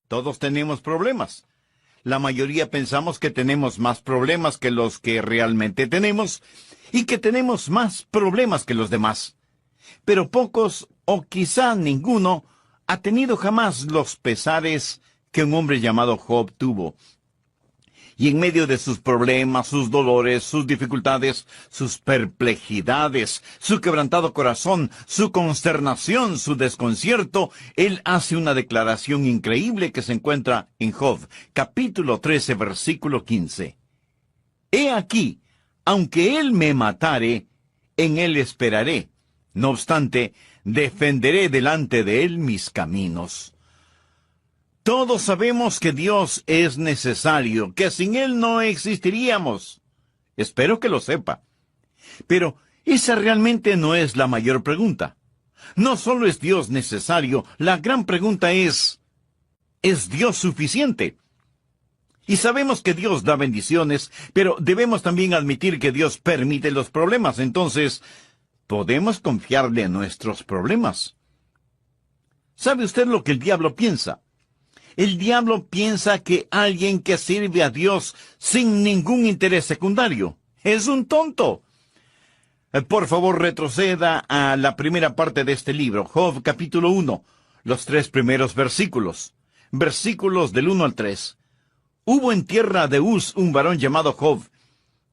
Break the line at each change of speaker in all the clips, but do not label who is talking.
Todos tenemos problemas. La mayoría pensamos que tenemos más problemas que los que realmente tenemos y que tenemos más problemas que los demás. Pero pocos, o quizá ninguno, ha tenido jamás los pesares que un hombre llamado Job tuvo. Y en medio de sus problemas, sus dolores, sus dificultades, sus perplejidades, su quebrantado corazón, su consternación, su desconcierto, él hace una declaración increíble que se encuentra en Job, capítulo 13, versículo 15. He aquí, aunque él me matare, en él esperaré. No obstante, defenderé delante de él mis caminos. Todos sabemos que Dios es necesario, que sin Él no existiríamos. Espero que lo sepa. Pero esa realmente no es la mayor pregunta. No solo es Dios necesario, la gran pregunta ¿es Dios suficiente? Y sabemos que Dios da bendiciones, pero debemos también admitir que Dios permite los problemas. Entonces, ¿podemos confiarle en nuestros problemas? ¿Sabe usted lo que el diablo piensa? El diablo piensa que alguien que sirve a Dios sin ningún interés secundario es un tonto. Por favor, retroceda a la primera parte de este libro, Job capítulo 1, los 3 primeros versículos. Versículos del 1 al 3. Hubo en tierra de Uz un varón llamado Job,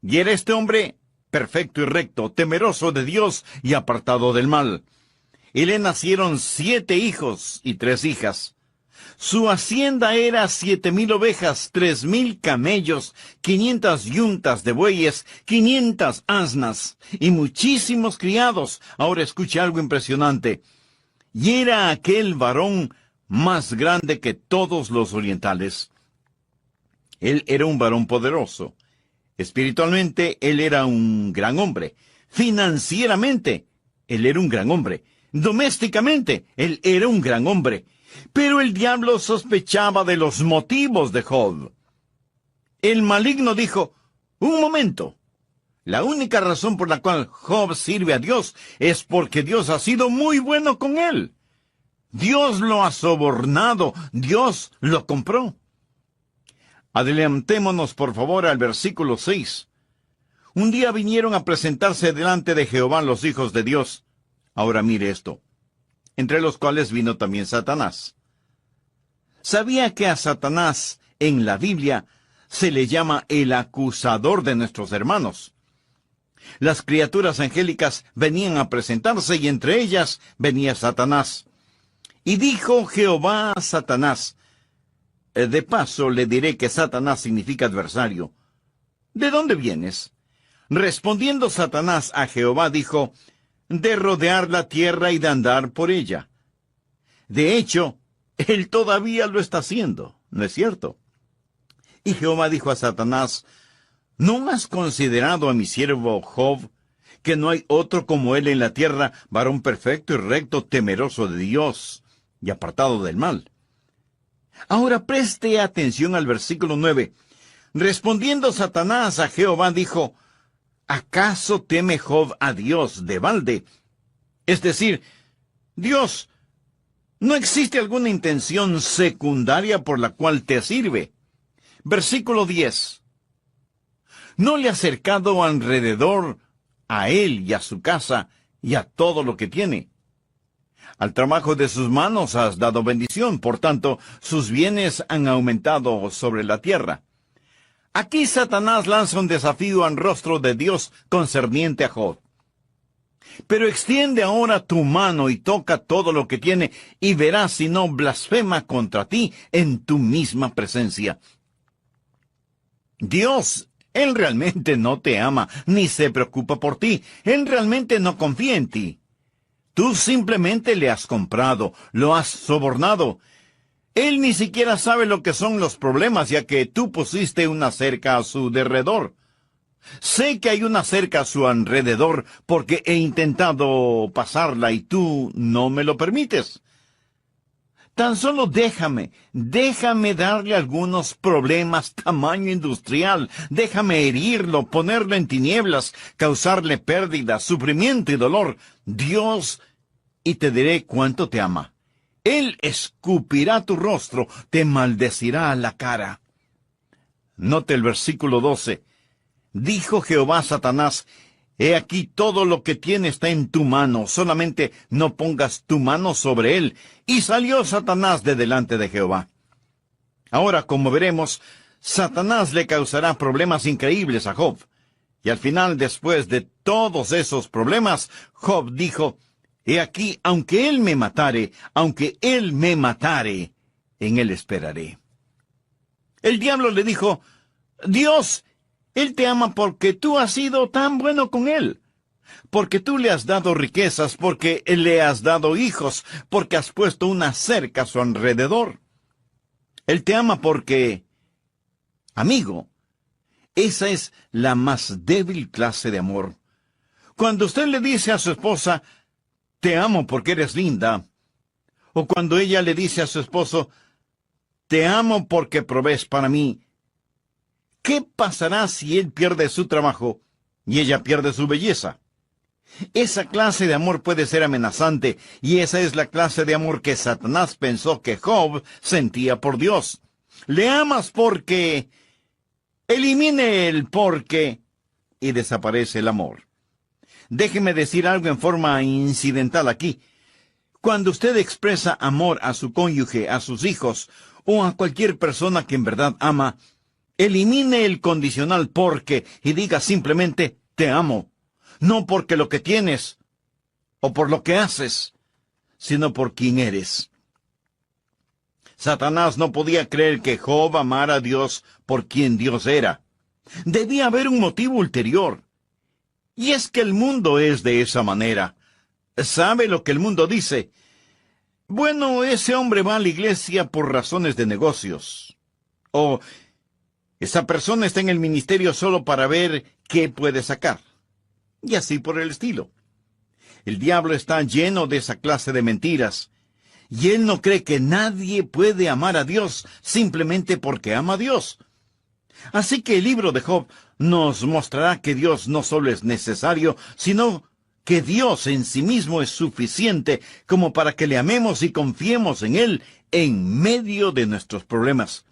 y era este hombre perfecto y recto, temeroso de Dios y apartado del mal. Y le nacieron 7 hijos y 3 hijas. Su hacienda era 7,000 ovejas, 3,000 camellos, 500 yuntas de bueyes, 500 asnas, y muchísimos criados. Ahora escuche algo impresionante. Y era aquel varón más grande que todos los orientales. Él era un varón poderoso. Espiritualmente, él era un gran hombre. Financieramente, él era un gran hombre. Domésticamente, él era un gran hombre. Pero el diablo sospechaba de los motivos de Job. El maligno dijo, un momento, la única razón por la cual Job sirve a Dios es porque Dios ha sido muy bueno con él. Dios lo ha sobornado, Dios lo compró. Adelantémonos por favor al versículo 6. Un día vinieron a presentarse delante de Jehová los hijos de Dios. Ahora mire esto. Entre los cuales vino también Satanás. ¿Sabía que a Satanás en la Biblia se le llama el acusador de nuestros hermanos? Las criaturas angélicas venían a presentarse y entre ellas venía Satanás. Y dijo Jehová a Satanás, de paso le diré que Satanás significa adversario. ¿De dónde vienes? Respondiendo Satanás a Jehová dijo, de rodear la tierra y de andar por ella. De hecho, él todavía lo está haciendo, ¿no es cierto? Y Jehová dijo a Satanás, ¿no has considerado a mi siervo Job, que no hay otro como él en la tierra, varón perfecto y recto, temeroso de Dios y apartado del mal? Ahora preste atención al versículo 9. Respondiendo Satanás a Jehová dijo, ¿acaso teme Job a Dios de balde? Es decir, Dios, ¿no existe alguna intención secundaria por la cual te sirve? Versículo 10. ¿No le has cercado alrededor a él y a su casa y a todo lo que tiene? Al trabajo de sus manos has dado bendición, por tanto, sus bienes han aumentado sobre la tierra. Aquí Satanás lanza un desafío en rostro de Dios concerniente a Job. Pero extiende ahora tu mano y toca todo lo que tiene, y verás si no blasfema contra ti en tu misma presencia. Dios, Él realmente no te ama, ni se preocupa por ti. Él realmente no confía en ti. Tú simplemente le has comprado, lo has sobornado. Él ni siquiera sabe lo que son los problemas, ya que tú pusiste una cerca a su derredor. Sé que hay una cerca a su alrededor porque he intentado pasarla y tú no me lo permites. Tan solo déjame darle algunos problemas tamaño industrial. Déjame herirlo, ponerlo en tinieblas, causarle pérdida, sufrimiento y dolor. Dios, y te diré cuánto te ama. Él escupirá tu rostro, te maldecirá a la cara. Note el versículo 12. Dijo Jehová a Satanás, he aquí todo lo que tiene está en tu mano, solamente no pongas tu mano sobre él. Y salió Satanás de delante de Jehová. Ahora, como veremos, Satanás le causará problemas increíbles a Job. Y al final, después de todos esos problemas, Job dijo, he aquí, aunque él me matare, en él esperaré. El diablo le dijo, Dios, él te ama porque tú has sido tan bueno con él, porque tú le has dado riquezas, porque le has dado hijos, porque has puesto una cerca a su alrededor. Él te ama porque, amigo, esa es la más débil clase de amor. Cuando usted le dice a su esposa, te amo porque eres linda, o cuando ella le dice a su esposo, te amo porque provees para mí, ¿qué pasará si él pierde su trabajo y ella pierde su belleza? Esa clase de amor puede ser amenazante, y esa es la clase de amor que Satanás pensó que Job sentía por Dios. Le amas porque... Elimine el porque y desaparece el amor. Déjeme decir algo en forma incidental aquí. Cuando usted expresa amor a su cónyuge, a sus hijos, o a cualquier persona que en verdad ama, elimine el condicional porque y diga simplemente te amo. No porque lo que tienes o por lo que haces, sino por quien eres. Satanás no podía creer que Job amara a Dios por quien Dios era. Debía haber un motivo ulterior. Y es que el mundo es de esa manera. ¿Sabe lo que el mundo dice? Bueno, ese hombre va a la iglesia por razones de negocios. O esa persona está en el ministerio solo para ver qué puede sacar. Y así por el estilo. El diablo está lleno de esa clase de mentiras. Y él no cree que nadie puede amar a Dios simplemente porque ama a Dios. Así que el libro de Job nos mostrará que Dios no solo es necesario, sino que Dios en sí mismo es suficiente como para que le amemos y confiemos en Él en medio de nuestros problemas.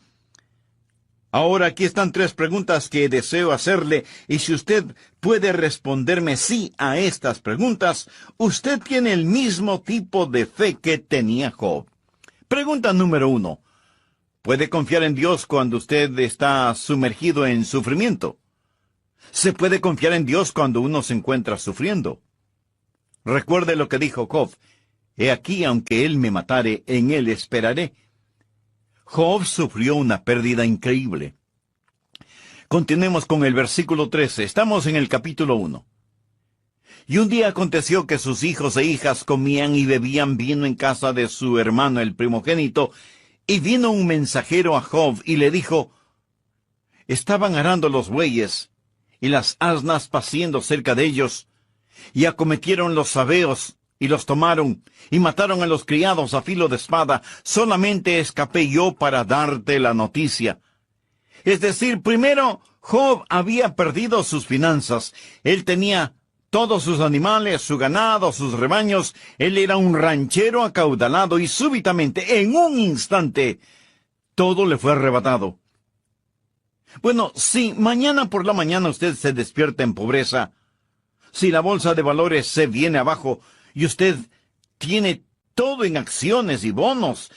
Ahora aquí están 3 preguntas que deseo hacerle, y si usted puede responderme sí a estas preguntas, usted tiene el mismo tipo de fe que tenía Job. Pregunta número 1. ¿Puede confiar en Dios cuando usted está sumergido en sufrimiento? ¿Se puede confiar en Dios cuando uno se encuentra sufriendo? Recuerde lo que dijo Job. He aquí, aunque él me matare, en él esperaré. Job sufrió una pérdida increíble. Continuemos con el versículo 13. Estamos en el capítulo 1. Y un día aconteció que sus hijos e hijas comían y bebían vino en casa de su hermano el primogénito, y vino un mensajero a Job y le dijo, estaban arando los bueyes, y las asnas paciendo cerca de ellos, y acometieron los sabeos, y los tomaron, y mataron a los criados a filo de espada. Solamente escapé yo para darte la noticia. Es decir, primero, Job había perdido sus finanzas. Él tenía todos sus animales, su ganado, sus rebaños. Él era un ranchero acaudalado, y súbitamente, en un instante, todo le fue arrebatado. Bueno, si mañana por la mañana usted se despierta en pobreza, si la bolsa de valores se viene abajo, y usted tiene todo en acciones y bonos,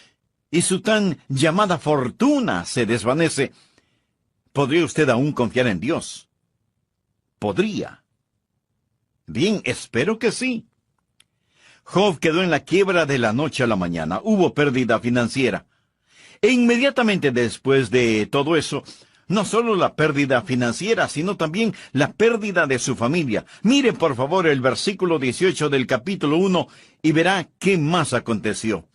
y su tan llamada fortuna se desvanece, ¿podría usted aún confiar en Dios? ¿Podría? Bien, espero que sí. Job quedó en la quiebra de la noche a la mañana. Hubo pérdida financiera. E inmediatamente después de todo eso, no solo la pérdida financiera, sino también la pérdida de su familia. Mire, por favor, el versículo 18 del capítulo 1 y verá qué más aconteció.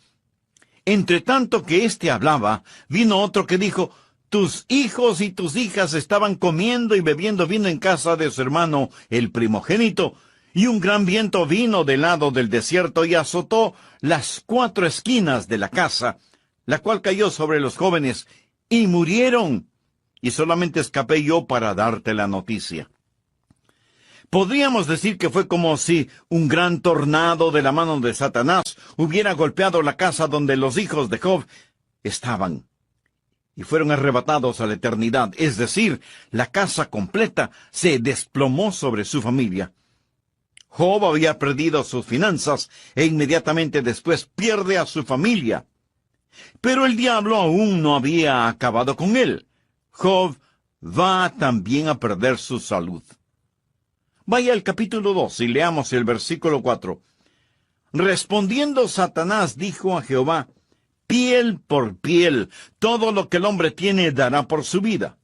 Entre tanto que éste hablaba, vino otro que dijo, tus hijos y tus hijas estaban comiendo y bebiendo vino en casa de su hermano, el primogénito, y un gran viento vino del lado del desierto y azotó las 4 esquinas de la casa, la cual cayó sobre los jóvenes, y murieron. Y solamente escapé yo para darte la noticia. Podríamos decir que fue como si un gran tornado de la mano de Satanás hubiera golpeado la casa donde los hijos de Job estaban y fueron arrebatados a la eternidad. Es decir, la casa completa se desplomó sobre su familia. Job había perdido sus finanzas e inmediatamente después pierde a su familia. Pero el diablo aún no había acabado con él. Job va también a perder su salud. Vaya al capítulo 2 y leamos el versículo 4. Respondiendo Satanás dijo a Jehová: piel por piel, todo lo que el hombre tiene dará por su vida.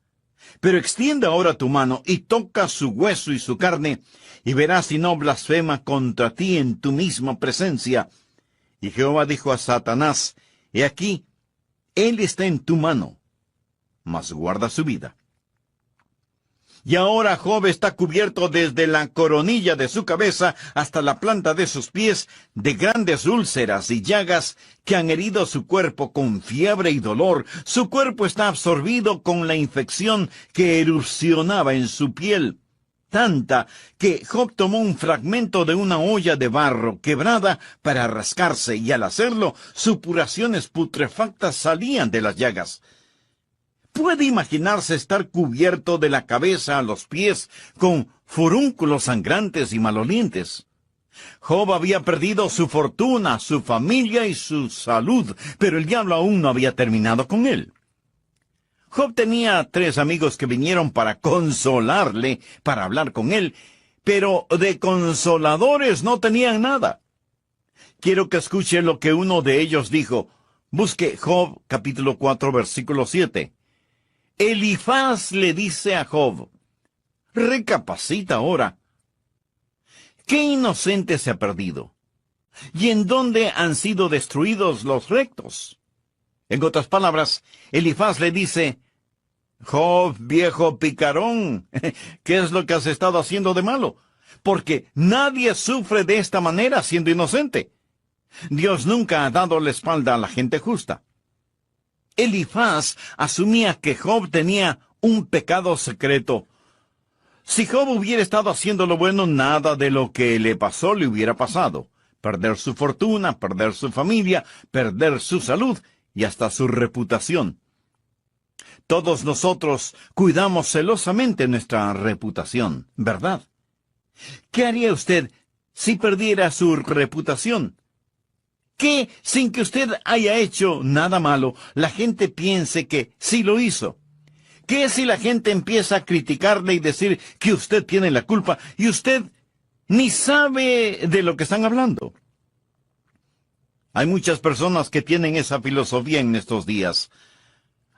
Pero extiende ahora tu mano y toca su hueso y su carne, y verás si no blasfema contra ti en tu misma presencia. Y Jehová dijo a Satanás: he aquí, él está en tu mano, mas guarda su vida. Y ahora Job está cubierto desde la coronilla de su cabeza hasta la planta de sus pies de grandes úlceras y llagas que han herido su cuerpo con fiebre y dolor. Su cuerpo está absorbido con la infección que erupcionaba en su piel, tanta que Job tomó un fragmento de una olla de barro quebrada para rascarse, y al hacerlo, supuraciones putrefactas salían de las llagas. ¿Puede imaginarse estar cubierto de la cabeza a los pies con furúnculos sangrantes y malolientes? Job había perdido su fortuna, su familia y su salud, pero el diablo aún no había terminado con él. Job tenía 3 amigos que vinieron para consolarle, para hablar con él, pero de consoladores no tenían nada. Quiero que escuche lo que uno de ellos dijo. Busque Job capítulo 4, versículo 7. Elifaz le dice a Job: recapacita ahora. ¿Qué inocente se ha perdido? ¿Y en dónde han sido destruidos los rectos? En otras palabras, Elifaz le dice: Job, viejo picarón, ¿qué es lo que has estado haciendo de malo? Porque nadie sufre de esta manera siendo inocente. Dios nunca ha dado la espalda a la gente justa. Elifaz asumía que Job tenía un pecado secreto. Si Job hubiera estado haciendo lo bueno, nada de lo que le pasó le hubiera pasado. Perder su fortuna, perder su familia, perder su salud y hasta su reputación. Todos nosotros cuidamos celosamente nuestra reputación, ¿verdad? ¿Qué haría usted si perdiera su reputación? ¿Qué, sin que usted haya hecho nada malo, la gente piense que sí lo hizo? ¿Qué si la gente empieza a criticarle y decir que usted tiene la culpa y usted ni sabe de lo que están hablando? Hay muchas personas que tienen esa filosofía en estos días.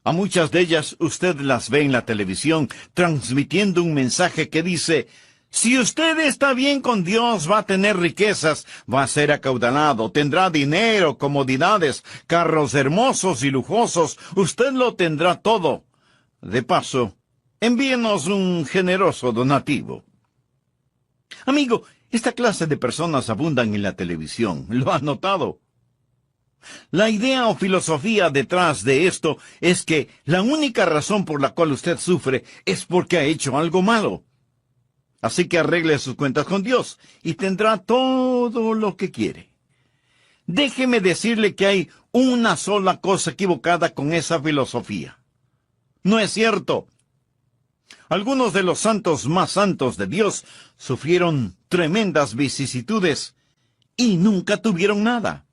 A muchas de ellas usted las ve en la televisión transmitiendo un mensaje que dice: si usted está bien con Dios, va a tener riquezas, va a ser acaudalado, tendrá dinero, comodidades, carros hermosos y lujosos, usted lo tendrá todo. De paso, envíenos un generoso donativo. Amigo, esta clase de personas abundan en la televisión, ¿lo has notado? La idea o filosofía detrás de esto es que la única razón por la cual usted sufre es porque ha hecho algo malo. Así que arregle sus cuentas con Dios y tendrá todo lo que quiere. Déjeme decirle que hay una sola cosa equivocada con esa filosofía. No es cierto. Algunos de los santos más santos de Dios sufrieron tremendas vicisitudes y nunca tuvieron nada.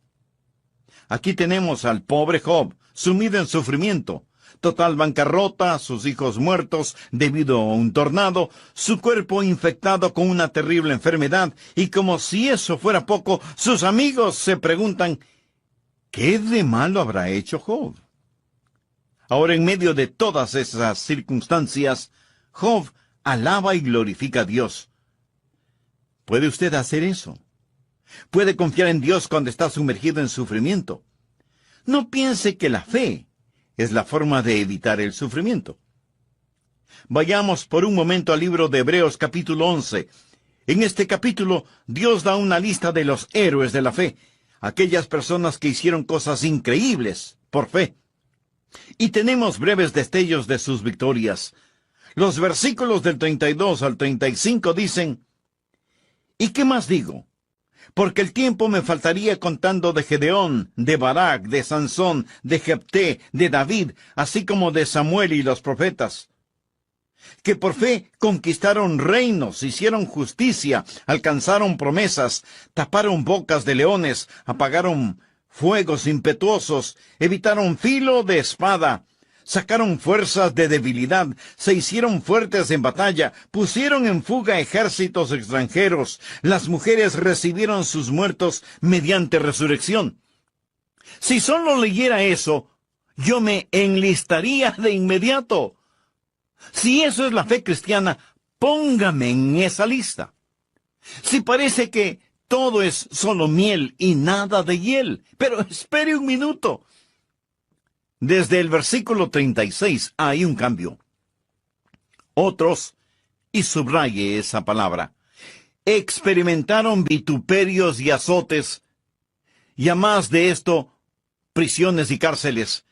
Aquí tenemos al pobre Job, sumido en sufrimiento, total bancarrota, sus hijos muertos debido a un tornado, su cuerpo infectado con una terrible enfermedad, y como si eso fuera poco, sus amigos se preguntan: ¿qué de malo habrá hecho Job? Ahora, en medio de todas esas circunstancias, Job alaba y glorifica a Dios. ¿Puede usted hacer eso? ¿Puede confiar en Dios cuando está sumergido en sufrimiento? No piense que la fe es la forma de evitar el sufrimiento. Vayamos por un momento al libro de Hebreos capítulo 11. En este capítulo, Dios da una lista de los héroes de la fe, aquellas personas que hicieron cosas increíbles por fe. Y tenemos breves destellos de sus victorias. Los versículos del 32 al 35 dicen: ¿Y qué más digo? Porque el tiempo me faltaría contando de Gedeón, de Barak, de Sansón, de Jefté, de David, así como de Samuel y los profetas, que por fe conquistaron reinos, hicieron justicia, alcanzaron promesas, taparon bocas de leones, apagaron fuegos impetuosos, evitaron filo de espada, sacaron fuerzas de debilidad, se hicieron fuertes en batalla, pusieron en fuga ejércitos extranjeros, las mujeres recibieron sus muertos mediante resurrección. Si solo leyera eso, yo me enlistaría de inmediato. Si eso es la fe cristiana, póngame en esa lista. Si parece que todo es solo miel y nada de hiel, pero espere un minuto. Desde el versículo 36 hay un cambio. Otros, y subraye esa palabra, experimentaron vituperios y azotes, y a más de esto, prisiones y cárceles.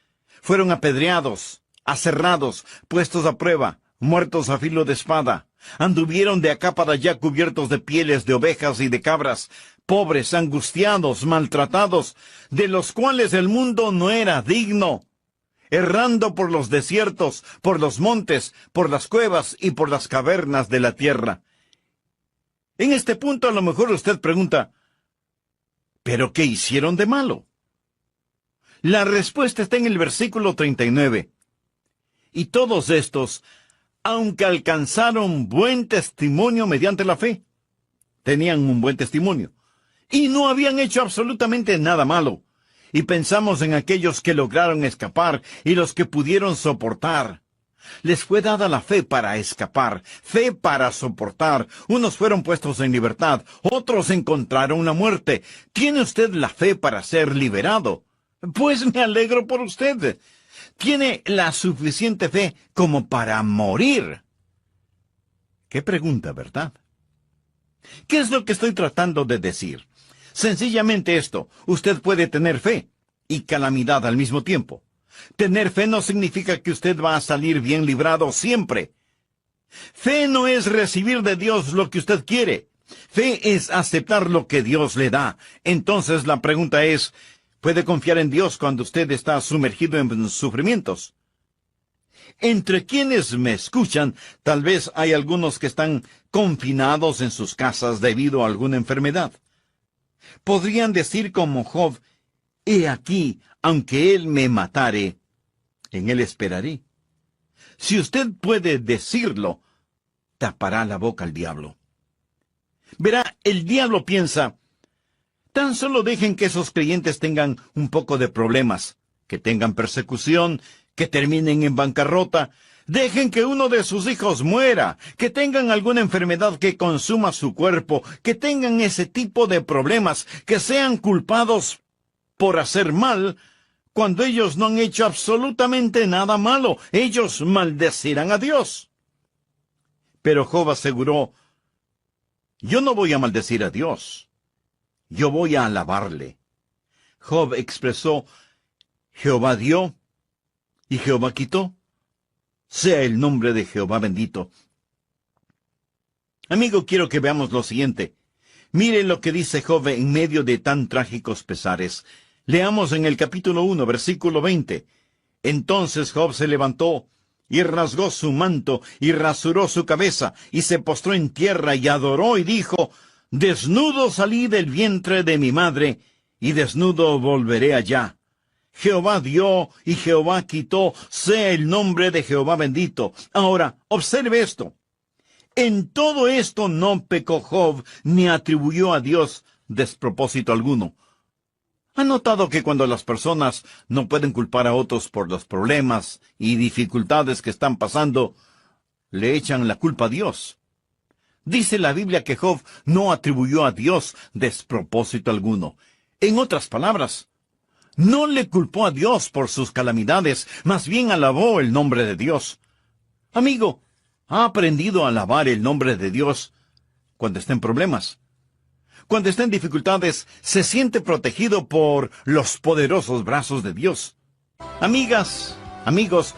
Fueron apedreados, aserrados, puestos a prueba, muertos a filo de espada. Anduvieron de acá para allá cubiertos de pieles de ovejas y de cabras, pobres, angustiados, maltratados, de los cuales el mundo no era digno, errando por los desiertos, por los montes, por las cuevas y por las cavernas de la tierra. En este punto a lo mejor usted pregunta, ¿pero qué hicieron de malo? La respuesta está en el versículo 39. Y todos estos, aunque alcanzaron buen testimonio mediante la fe, tenían un buen testimonio, y no habían hecho absolutamente nada malo. Y pensamos en aquellos que lograron escapar y los que pudieron soportar. Les fue dada la fe para escapar, fe para soportar. Unos fueron puestos en libertad, otros encontraron la muerte. ¿Tiene usted la fe para ser liberado? Pues me alegro por usted. Tiene la suficiente fe como para morir. Qué pregunta, ¿verdad? ¿Qué es lo que estoy tratando de decir? Sencillamente esto, usted puede tener fe y calamidad al mismo tiempo. Tener fe no significa que usted va a salir bien librado siempre. Fe no es recibir de Dios lo que usted quiere. Fe es aceptar lo que Dios le da. Entonces la pregunta es, ¿puede confiar en Dios cuando usted está sumergido en sufrimientos? Entre quienes me escuchan, tal vez hay algunos que están confinados en sus casas debido a alguna enfermedad. Podrían decir como Job, he aquí, aunque él me matare, en él esperaré. Si usted puede decirlo, tapará la boca al diablo. Verá, el diablo piensa, tan solo dejen que esos creyentes tengan un poco de problemas, que tengan persecución, que terminen en bancarrota, dejen que uno de sus hijos muera, que tengan alguna enfermedad que consuma su cuerpo, que tengan ese tipo de problemas, que sean culpados por hacer mal, cuando ellos no han hecho absolutamente nada malo. Ellos maldecirán a Dios. Pero Job aseguró, yo no voy a maldecir a Dios, yo voy a alabarle. Job expresó, Jehová dio y Jehová quitó. Sea el nombre de Jehová bendito. Amigo, quiero que veamos lo siguiente. Miren lo que dice Job en medio de tan trágicos pesares. Leamos en el capítulo 1, versículo 20. Entonces Job se levantó, y rasgó su manto, y rasuró su cabeza, y se postró en tierra, y adoró, y dijo, desnudo salí del vientre de mi madre, y desnudo volveré allá. Jehová dio y Jehová quitó, sea el nombre de Jehová bendito. Ahora, observe esto. En todo esto no pecó Job, ni atribuyó a Dios despropósito alguno. ¿Ha notado que cuando las personas no pueden culpar a otros por los problemas y dificultades que están pasando, le echan la culpa a Dios? Dice la Biblia que Job no atribuyó a Dios despropósito alguno. En otras palabras, no le culpó a Dios por sus calamidades, más bien alabó el nombre de Dios. Amigo, ¿ha aprendido a alabar el nombre de Dios cuando está en problemas? Cuando está en dificultades, se siente protegido por los poderosos brazos de Dios. Amigas, amigos,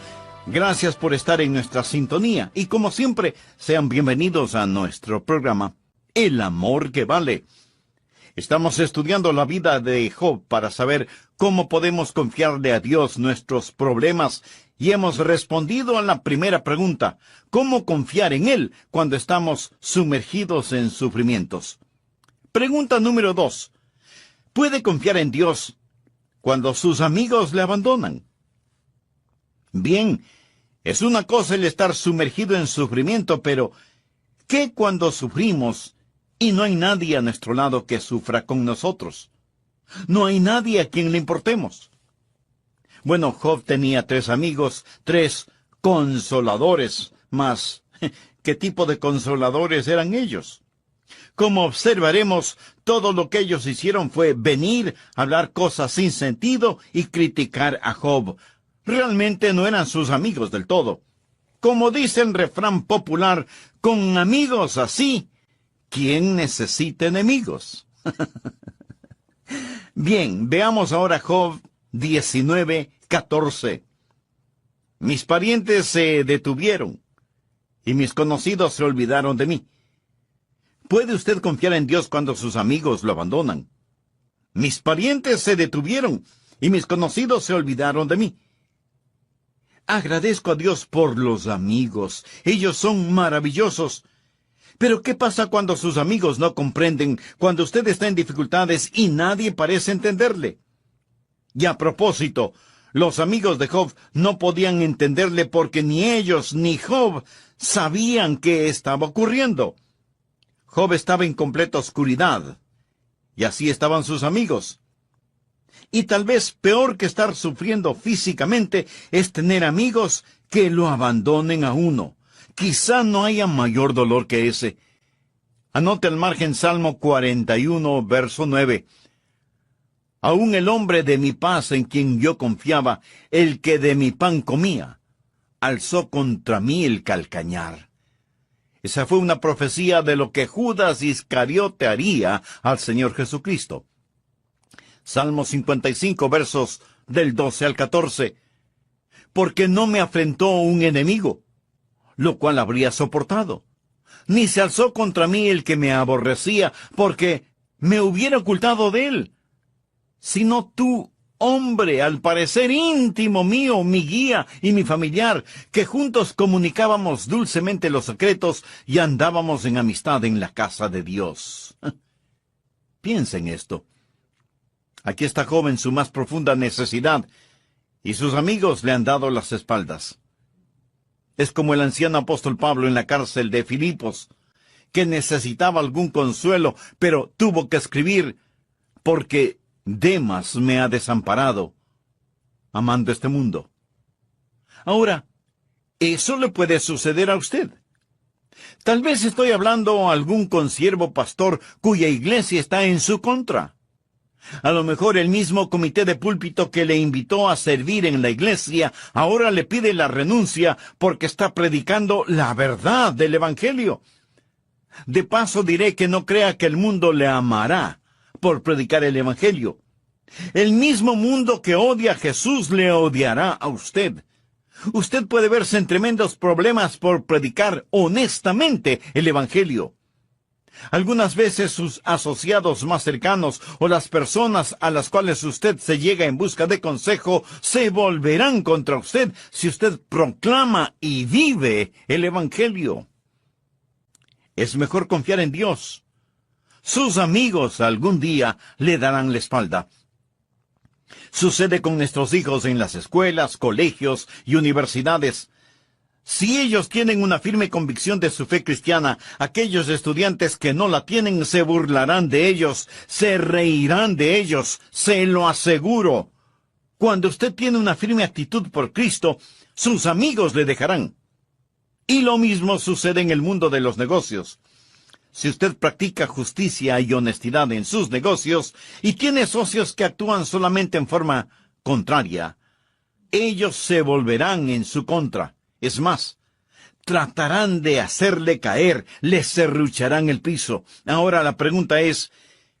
gracias por estar en nuestra sintonía y como siempre, sean bienvenidos a nuestro programa el amor que vale. Estamos estudiando la vida de Job para saber cómo podemos confiarle a Dios nuestros problemas y hemos respondido a la primera pregunta: ¿cómo confiar en Él cuando estamos sumergidos en sufrimientos? Pregunta número 2. ¿Puede confiar en Dios cuando sus amigos le abandonan? Bien, es una cosa el estar sumergido en sufrimiento, pero ¿qué cuando sufrimos y no hay nadie a nuestro lado que sufra con nosotros? No hay nadie a quien le importemos. Bueno, Job tenía 3 amigos, 3 consoladores, mas ¿qué tipo de consoladores eran ellos? Como observaremos, todo lo que ellos hicieron fue venir, hablar cosas sin sentido y criticar a Job. Realmente no eran sus amigos del todo. Como dice el refrán popular, con amigos así, ¿quién necesita enemigos? Bien, veamos ahora Job 19:14. Mis parientes se detuvieron y mis conocidos se olvidaron de mí. ¿Puede usted confiar en Dios cuando sus amigos lo abandonan? Mis parientes se detuvieron y mis conocidos se olvidaron de mí. Agradezco a Dios por los amigos. Ellos son maravillosos. Pero ¿qué pasa cuando sus amigos no comprenden, cuando usted está en dificultades y nadie parece entenderle? Y a propósito, los amigos de Job no podían entenderle porque ni ellos ni Job sabían qué estaba ocurriendo. Job estaba en completa oscuridad, y así estaban sus amigos. Y tal vez peor que estar sufriendo físicamente es tener amigos que lo abandonen a uno. Quizá no haya mayor dolor que ese. Anote al margen Salmo 41, verso 9. Aún el hombre de mi paz en quien yo confiaba, el que de mi pan comía, alzó contra mí el calcañar. Esa fue una profecía de lo que Judas Iscariote haría al Señor Jesucristo. Salmo 55, versos del 12 al 14. Porque no me afrentó un enemigo, lo cual habría soportado. Ni se alzó contra mí el que me aborrecía, porque me hubiera ocultado de él. Sino tú, hombre, al parecer íntimo mío, mi guía y mi familiar, que juntos comunicábamos dulcemente los secretos y andábamos en amistad en la casa de Dios. Piensa en esto. Aquí está Job en su más profunda necesidad, y sus amigos le han dado las espaldas. Es como el anciano apóstol Pablo en la cárcel de Filipos, que necesitaba algún consuelo, pero tuvo que escribir, porque Demas me ha desamparado, amando este mundo. Ahora, eso le puede suceder a usted. Tal vez estoy hablando a algún consiervo pastor cuya iglesia está en su contra. A lo mejor el mismo comité de púlpito que le invitó a servir en la iglesia ahora le pide la renuncia porque está predicando la verdad del Evangelio. De paso diré que no crea que el mundo le amará por predicar el Evangelio. El mismo mundo que odia a Jesús le odiará a usted. Usted puede verse en tremendos problemas por predicar honestamente el Evangelio. Algunas veces sus asociados más cercanos o las personas a las cuales usted se llega en busca de consejo se volverán contra usted si usted proclama y vive el Evangelio. Es mejor confiar en Dios. Sus amigos algún día le darán la espalda. Sucede con nuestros hijos en las escuelas, colegios y universidades. Si ellos tienen una firme convicción de su fe cristiana, aquellos estudiantes que no la tienen se burlarán de ellos, se reirán de ellos, se lo aseguro. Cuando usted tiene una firme actitud por Cristo, sus amigos le dejarán. Y lo mismo sucede en el mundo de los negocios. Si usted practica justicia y honestidad en sus negocios y tiene socios que actúan solamente en forma contraria, ellos se volverán en su contra. Es más, tratarán de hacerle caer, le serrucharán el piso. Ahora la pregunta es,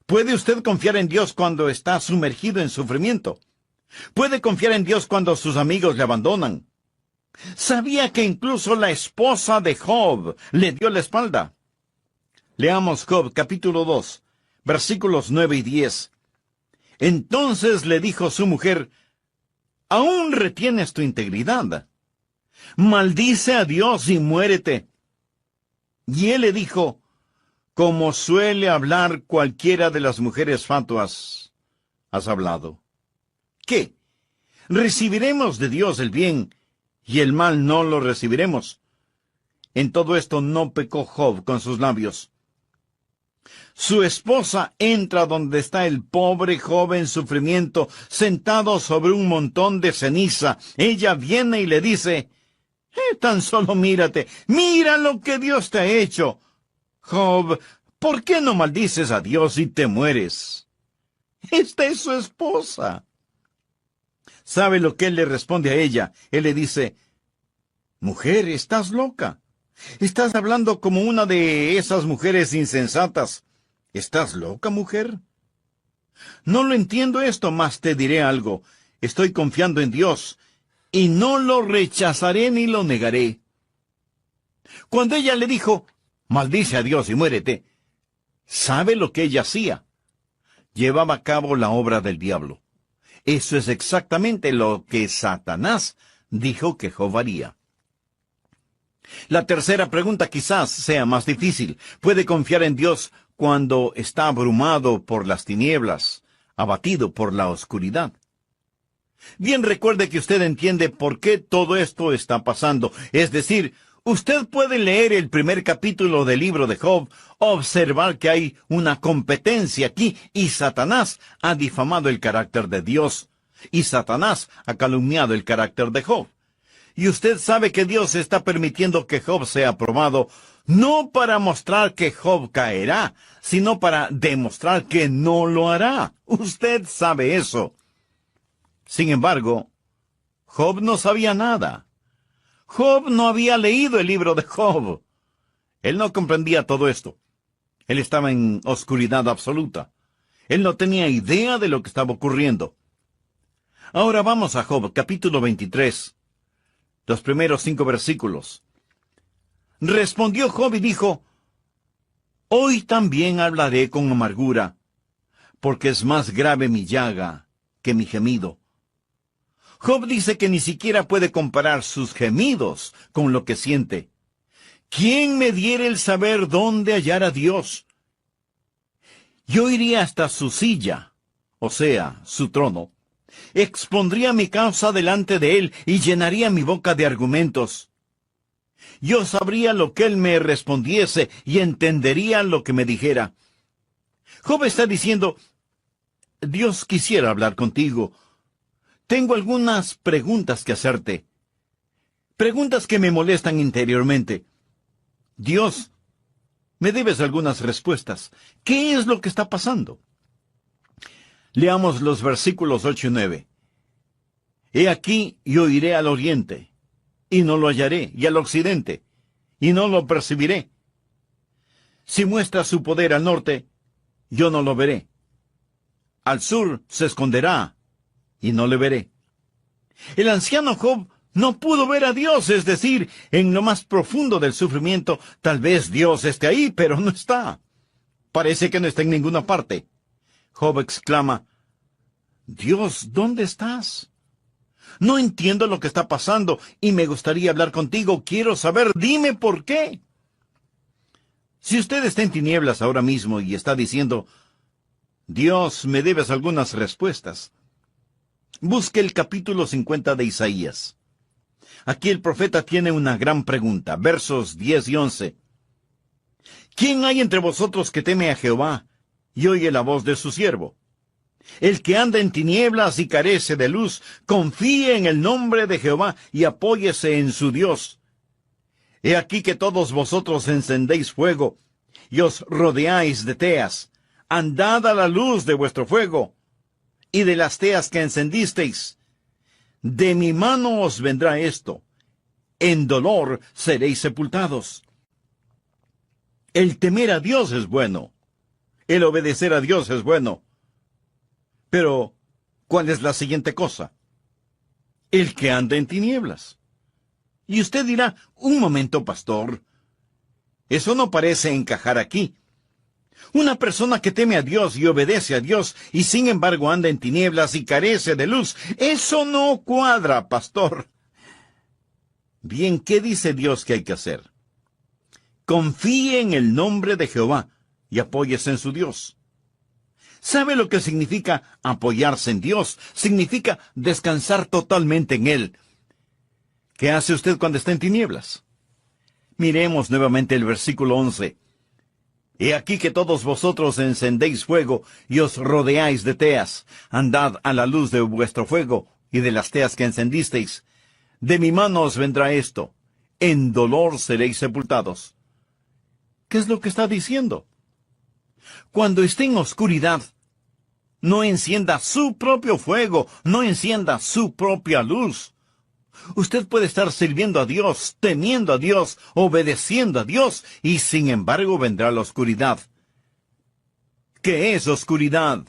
¿puede usted confiar en Dios cuando está sumergido en sufrimiento? ¿Puede confiar en Dios cuando sus amigos le abandonan? ¿Sabía que incluso la esposa de Job le dio la espalda? Leamos Job capítulo 2, versículos 9 y 10. Entonces le dijo su mujer: ¿aún retienes tu integridad? Maldice a Dios y muérete. Y él le dijo: como suele hablar cualquiera de las mujeres fatuas, has hablado. ¿Qué? ¿Recibiremos de Dios el bien y el mal no lo recibiremos? En todo esto no pecó Job con sus labios. Su esposa entra donde está el pobre Job en sufrimiento, sentado sobre un montón de ceniza. Ella viene y le dice: tan solo mírate, mira lo que Dios te ha hecho. Job, ¿por qué no maldices a Dios y te mueres? Esta es su esposa. ¿Sabe lo que él le responde a ella? Él le dice: mujer, estás loca. Estás hablando como una de esas mujeres insensatas. ¿Estás loca, mujer? No lo entiendo esto, mas te diré algo. Estoy confiando en Dios, y no lo rechazaré ni lo negaré. Cuando ella le dijo: maldice a Dios y muérete, ¿sabe lo que ella hacía? Llevaba a cabo la obra del diablo. Eso es exactamente lo que Satanás dijo que Job haría. La tercera pregunta quizás sea más difícil. ¿Puede confiar en Dios cuando está abrumado por las tinieblas, abatido por la oscuridad? Bien, recuerde que usted entiende por qué todo esto está pasando. Es decir, usted puede leer el primer capítulo del libro de Job, observar que hay una competencia aquí, y Satanás ha difamado el carácter de Dios, y Satanás ha calumniado el carácter de Job. Y usted sabe que Dios está permitiendo que Job sea probado, no para mostrar que Job caerá, sino para demostrar que no lo hará. Usted sabe eso. Sin embargo, Job no sabía nada. Job no había leído el libro de Job. Él no comprendía todo esto. Él estaba en oscuridad absoluta. Él no tenía idea de lo que estaba ocurriendo. Ahora vamos a Job, capítulo 23. Los primeros 5 versículos. Respondió Job y dijo: hoy también hablaré con amargura, porque es más grave mi llaga que mi gemido. Job dice que ni siquiera puede comparar sus gemidos con lo que siente. ¿Quién me diera el saber dónde hallar a Dios? Yo iría hasta su silla, o sea, su trono. Expondría mi causa delante de él y llenaría mi boca de argumentos. Yo sabría lo que él me respondiese y entendería lo que me dijera. Job está diciendo: Dios quisiera hablar contigo. Tengo algunas preguntas que hacerte. Preguntas que me molestan interiormente. Dios, me debes algunas respuestas. ¿Qué es lo que está pasando? Leamos los versículos 8 y 9. He aquí yo iré al oriente, y no lo hallaré, y al occidente, y no lo percibiré. Si muestra su poder al norte, yo no lo veré. Al sur se esconderá, y no le veré. El anciano Job no pudo ver a Dios, es decir, en lo más profundo del sufrimiento, tal vez Dios esté ahí, pero no está. Parece que no está en ninguna parte. Job exclama: Dios, ¿dónde estás? No entiendo lo que está pasando y me gustaría hablar contigo. Quiero saber, dime por qué. Si usted está en tinieblas ahora mismo y está diciendo: Dios, me debes algunas respuestas, busque el capítulo 50 de Isaías. Aquí el profeta tiene una gran pregunta, versos 10 y 11. ¿Quién hay entre vosotros que teme a Jehová y oye la voz de su siervo? El que anda en tinieblas y carece de luz, confíe en el nombre de Jehová y apóyese en su Dios. He aquí que todos vosotros encendéis fuego y os rodeáis de teas. Andad a la luz de vuestro fuego y de las teas que encendisteis. De mi mano os vendrá esto. En dolor seréis sepultados. El temer a Dios es bueno. El obedecer a Dios es bueno. Pero, ¿cuál es la siguiente cosa? El que anda en tinieblas. Y usted dirá: un momento, pastor. Eso no parece encajar aquí. Una persona que teme a Dios y obedece a Dios y sin embargo anda en tinieblas y carece de luz, eso no cuadra, pastor. Bien, ¿qué dice Dios que hay que hacer? Confíe en el nombre de Jehová y apóyese en su Dios. ¿Sabe lo que significa apoyarse en Dios? Significa descansar totalmente en Él. ¿Qué hace usted cuando está en tinieblas? Miremos nuevamente el versículo 11. He aquí que todos vosotros encendéis fuego y os rodeáis de teas. Andad a la luz de vuestro fuego y de las teas que encendisteis. De mi mano os vendrá esto. En dolor seréis sepultados. ¿Qué es lo que está diciendo? Cuando esté en oscuridad, no encienda su propio fuego, no encienda su propia luz. Usted puede estar sirviendo a Dios, temiendo a Dios, obedeciendo a Dios, y sin embargo vendrá la oscuridad. ¿Qué es oscuridad?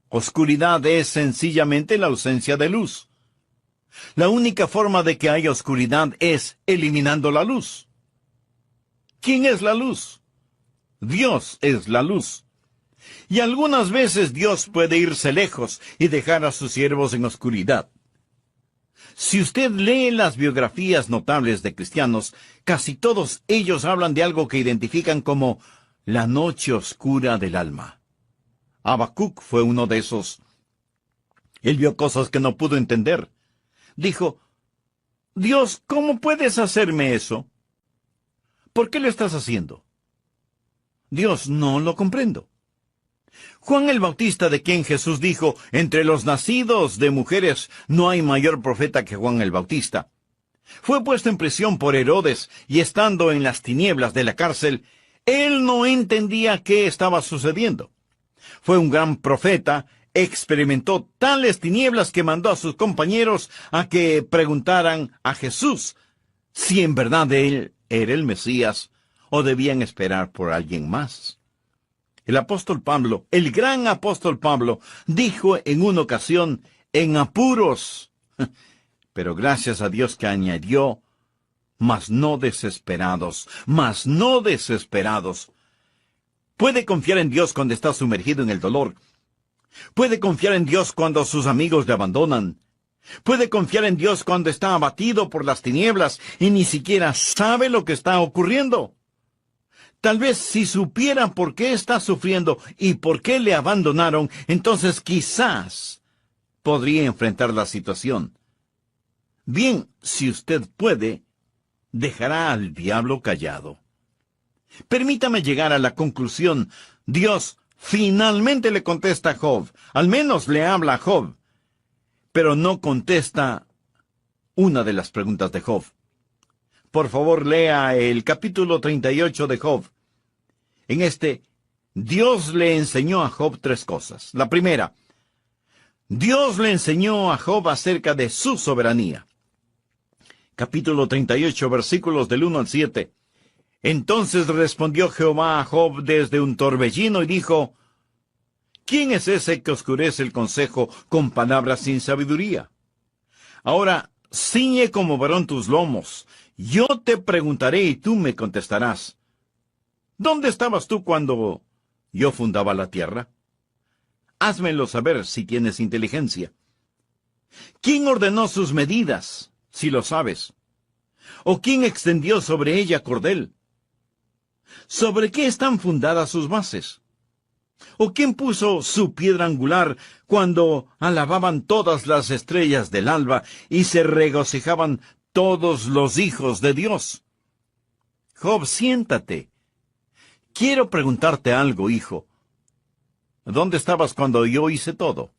Oscuridad es sencillamente la ausencia de luz. La única forma de que haya oscuridad es eliminando la luz. ¿Quién es la luz? Dios es la luz. Y algunas veces Dios puede irse lejos y dejar a sus siervos en oscuridad. Si usted lee las biografías notables de cristianos, casi todos ellos hablan de algo que identifican como la noche oscura del alma. Habacuc fue uno de esos. Él vio cosas que no pudo entender. Dijo, Dios, ¿cómo puedes hacerme eso? ¿Por qué lo estás haciendo? Dios, no lo comprendo. Juan el Bautista, de quien Jesús dijo, entre los nacidos de mujeres no hay mayor profeta que Juan el Bautista, fue puesto en prisión por Herodes y estando en las tinieblas de la cárcel, él no entendía qué estaba sucediendo. Fue un gran profeta, experimentó tales tinieblas que mandó a sus compañeros a que preguntaran a Jesús si en verdad él era el Mesías o debían esperar por alguien más. El apóstol Pablo, el gran apóstol Pablo, dijo en una ocasión, en apuros, pero gracias a Dios que añadió, mas no desesperados, mas no desesperados. Puede confiar en Dios cuando está sumergido en el dolor. Puede confiar en Dios cuando sus amigos le abandonan. Puede confiar en Dios cuando está abatido por las tinieblas y ni siquiera sabe lo que está ocurriendo. Tal vez si supiera por qué está sufriendo y por qué le abandonaron, entonces quizás podría enfrentar la situación. Bien, si usted puede, dejará al diablo callado. Permítame llegar a la conclusión. Dios finalmente le contesta a Job, al menos le habla a Job, pero no contesta una de las preguntas de Job. Por favor, lea el capítulo 38 de Job. En Dios le enseñó a Job tres cosas. La primera, Dios le enseñó a Job acerca de su soberanía. Capítulo 38, versículos del 1 al 7. Entonces respondió Jehová a Job desde un torbellino y dijo, ¿quién es ese que oscurece el consejo con palabras sin sabiduría? Ahora, ciñe como varón tus lomos. Yo te preguntaré y tú me contestarás. ¿Dónde estabas tú cuando yo fundaba la tierra? Házmelo saber si tienes inteligencia. ¿Quién ordenó sus medidas, si lo sabes? ¿O quién extendió sobre ella cordel? ¿Sobre qué están fundadas sus bases? ¿O quién puso su piedra angular cuando alababan todas las estrellas del alba y se regocijaban todos los hijos de Dios? Job, siéntate. Quiero preguntarte algo, hijo. ¿Dónde estabas cuando yo hice todo?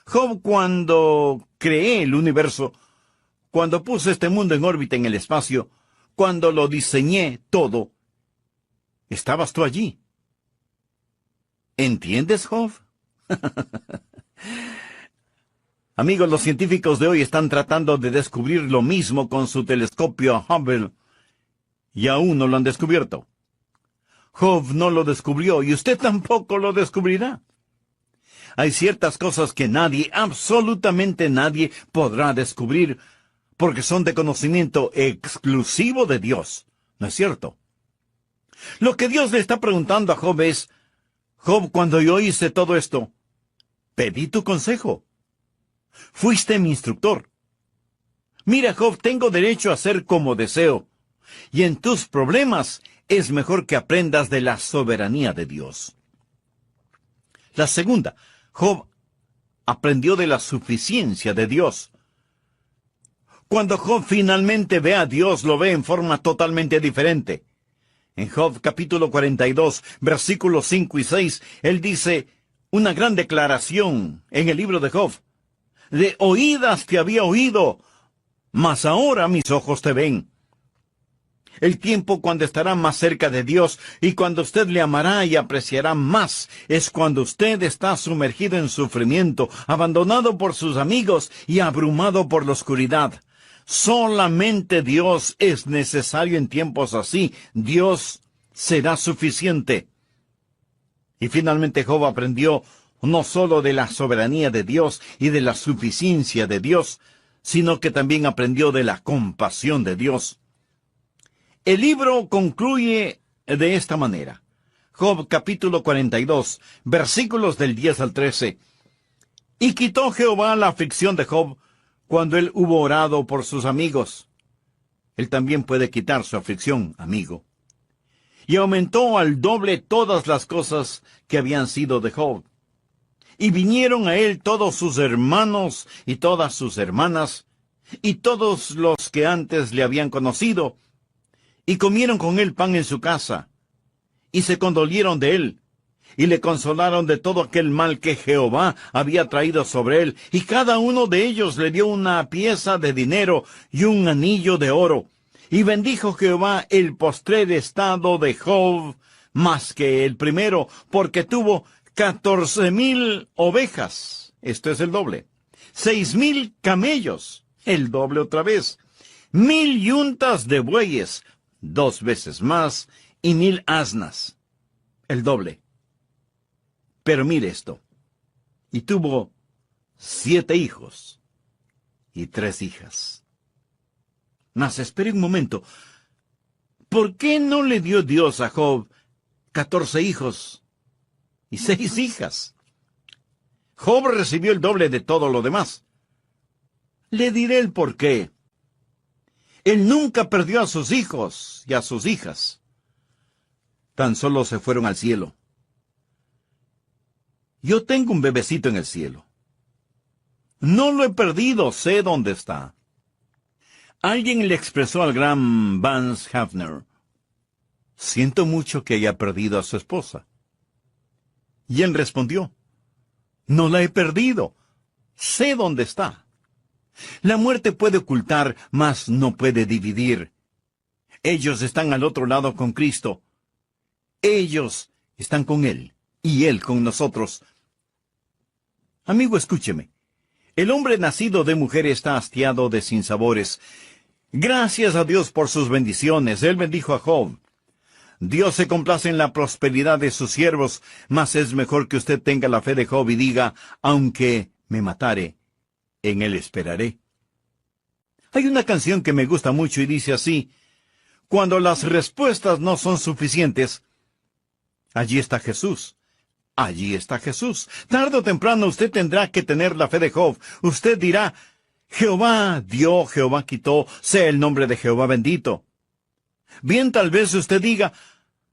Job, cuando creé el universo, cuando puse este mundo en órbita en el espacio, cuando lo diseñé todo, ¿estabas tú allí? ¿Entiendes, Job? Amigos, los científicos de hoy están tratando de descubrir lo mismo con su telescopio Hubble, y aún no lo han descubierto. Job no lo descubrió, y usted tampoco lo descubrirá. Hay ciertas cosas que nadie, absolutamente nadie, podrá descubrir, porque son de conocimiento exclusivo de Dios. ¿No es cierto? Lo que Dios le está preguntando a Job es, Job, cuando yo hice todo esto, pedí tu consejo. Fuiste mi instructor. Mira, Job, tengo derecho a ser como deseo. Y en tus problemas es mejor que aprendas de la soberanía de Dios. La segunda, Job aprendió de la suficiencia de Dios. Cuando Job finalmente ve a Dios, lo ve en forma totalmente diferente. En Job capítulo 42, versículos 5 y 6, él dice una gran declaración en el libro de Job. De oídas te había oído, mas ahora mis ojos te ven. El tiempo cuando estará más cerca de Dios y cuando usted le amará y apreciará más es cuando usted está sumergido en sufrimiento, abandonado por sus amigos y abrumado por la oscuridad. Solamente Dios es necesario en tiempos así. Dios será suficiente. Y finalmente Job aprendió no solo de la soberanía de Dios y de la suficiencia de Dios, sino que también aprendió de la compasión de Dios. El libro concluye de esta manera. Job capítulo 42, versículos del 10 al 13. Y quitó Jehová la aflicción de Job cuando él hubo orado por sus amigos. Él también puede quitar su aflicción, amigo. Y aumentó al doble todas las cosas que habían sido de Job. Y vinieron a él todos sus hermanos y todas sus hermanas, y todos los que antes le habían conocido, y comieron con él pan en su casa, y se condolieron de él, y le consolaron de todo aquel mal que Jehová había traído sobre él, y cada uno de ellos le dio una pieza de dinero y un anillo de oro. Y bendijo Jehová el postrer estado de Job más que el primero, porque tuvo 14,000 ovejas, esto es el doble, 6,000 camellos, el doble otra vez, 1,000 yuntas de bueyes, 2 veces más, y 1,000 asnas, el doble. Pero mire esto, y tuvo 7 hijos y 3 hijas. Mas espere un momento, ¿por qué no le dio Dios a Job 14 hijos y 6 hijas? Job recibió el doble de todo lo demás. Le diré el por qué. Él nunca perdió a sus hijos y a sus hijas. Tan solo se fueron al cielo. Yo tengo un bebecito en el cielo. No lo he perdido, sé dónde está. Alguien le expresó al gran Vance Havner: siento mucho que haya perdido a su esposa. Y él respondió: no la he perdido, sé dónde está. La muerte puede ocultar, mas no puede dividir. Ellos están al otro lado con Cristo. Ellos están con Él, y Él con nosotros. Amigo, escúcheme. El hombre nacido de mujer está hastiado de sinsabores. Gracias a Dios por sus bendiciones. Él bendijo a Job. Dios se complace en la prosperidad de sus siervos, mas es mejor que usted tenga la fe de Job y diga: aunque me matare, en él esperaré. Hay una canción que me gusta mucho y dice así: cuando las respuestas no son suficientes, allí está Jesús. Allí está Jesús. Tarde o temprano usted tendrá que tener la fe de Job. Usted dirá: Jehová dio, Jehová quitó, sea el nombre de Jehová bendito. Bien, tal vez usted diga: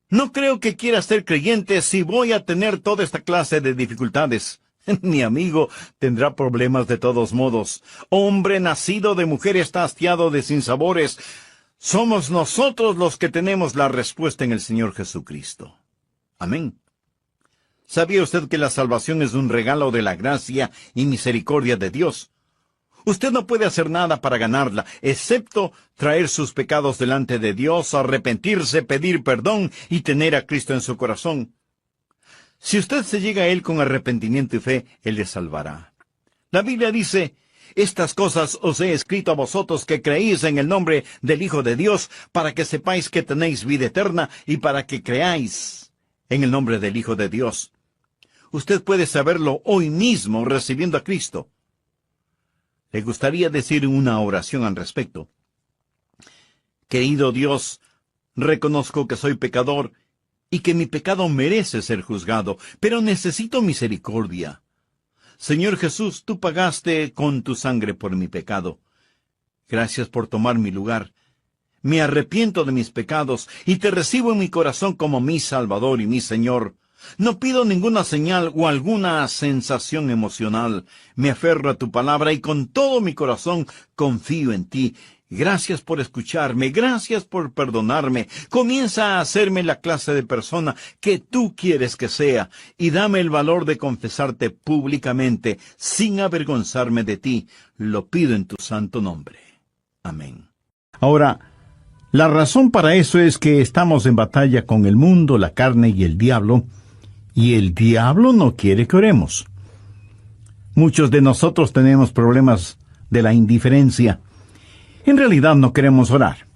no creo que quiera ser creyente si voy a tener toda esta clase de dificultades. Mi amigo tendrá problemas de todos modos. Hombre nacido de mujer está hastiado de sinsabores. Somos nosotros los que tenemos la respuesta en el Señor Jesucristo. Amén. ¿Sabía usted que la salvación es un regalo de la gracia y misericordia de Dios? Usted no puede hacer nada para ganarla, excepto traer sus pecados delante de Dios, arrepentirse, pedir perdón y tener a Cristo en su corazón. Si usted se llega a Él con arrepentimiento y fe, Él le salvará. La Biblia dice: estas cosas os he escrito a vosotros que creéis en el nombre del Hijo de Dios, para que sepáis que tenéis vida eterna y para que creáis en el nombre del Hijo de Dios. Usted puede saberlo hoy mismo recibiendo a Cristo. ¿Le gustaría decir una oración al respecto? Querido Dios, reconozco que soy pecador y que mi pecado merece ser juzgado, pero necesito misericordia. Señor Jesús, tú pagaste con tu sangre por mi pecado. Gracias por tomar mi lugar. Me arrepiento de mis pecados y te recibo en mi corazón como mi Salvador y mi Señor. No pido ninguna señal o alguna sensación emocional. Me aferro a tu palabra y con todo mi corazón confío en ti. Gracias por escucharme, gracias por perdonarme. Comienza a hacerme la clase de persona que tú quieres que sea y dame el valor de confesarte públicamente sin avergonzarme de ti. Lo pido en tu santo nombre. Amén. Ahora, la razón para eso es que estamos en batalla con el mundo, la carne y el diablo no quiere que oremos. Muchos de nosotros tenemos problemas de la indiferencia. En realidad no queremos orar.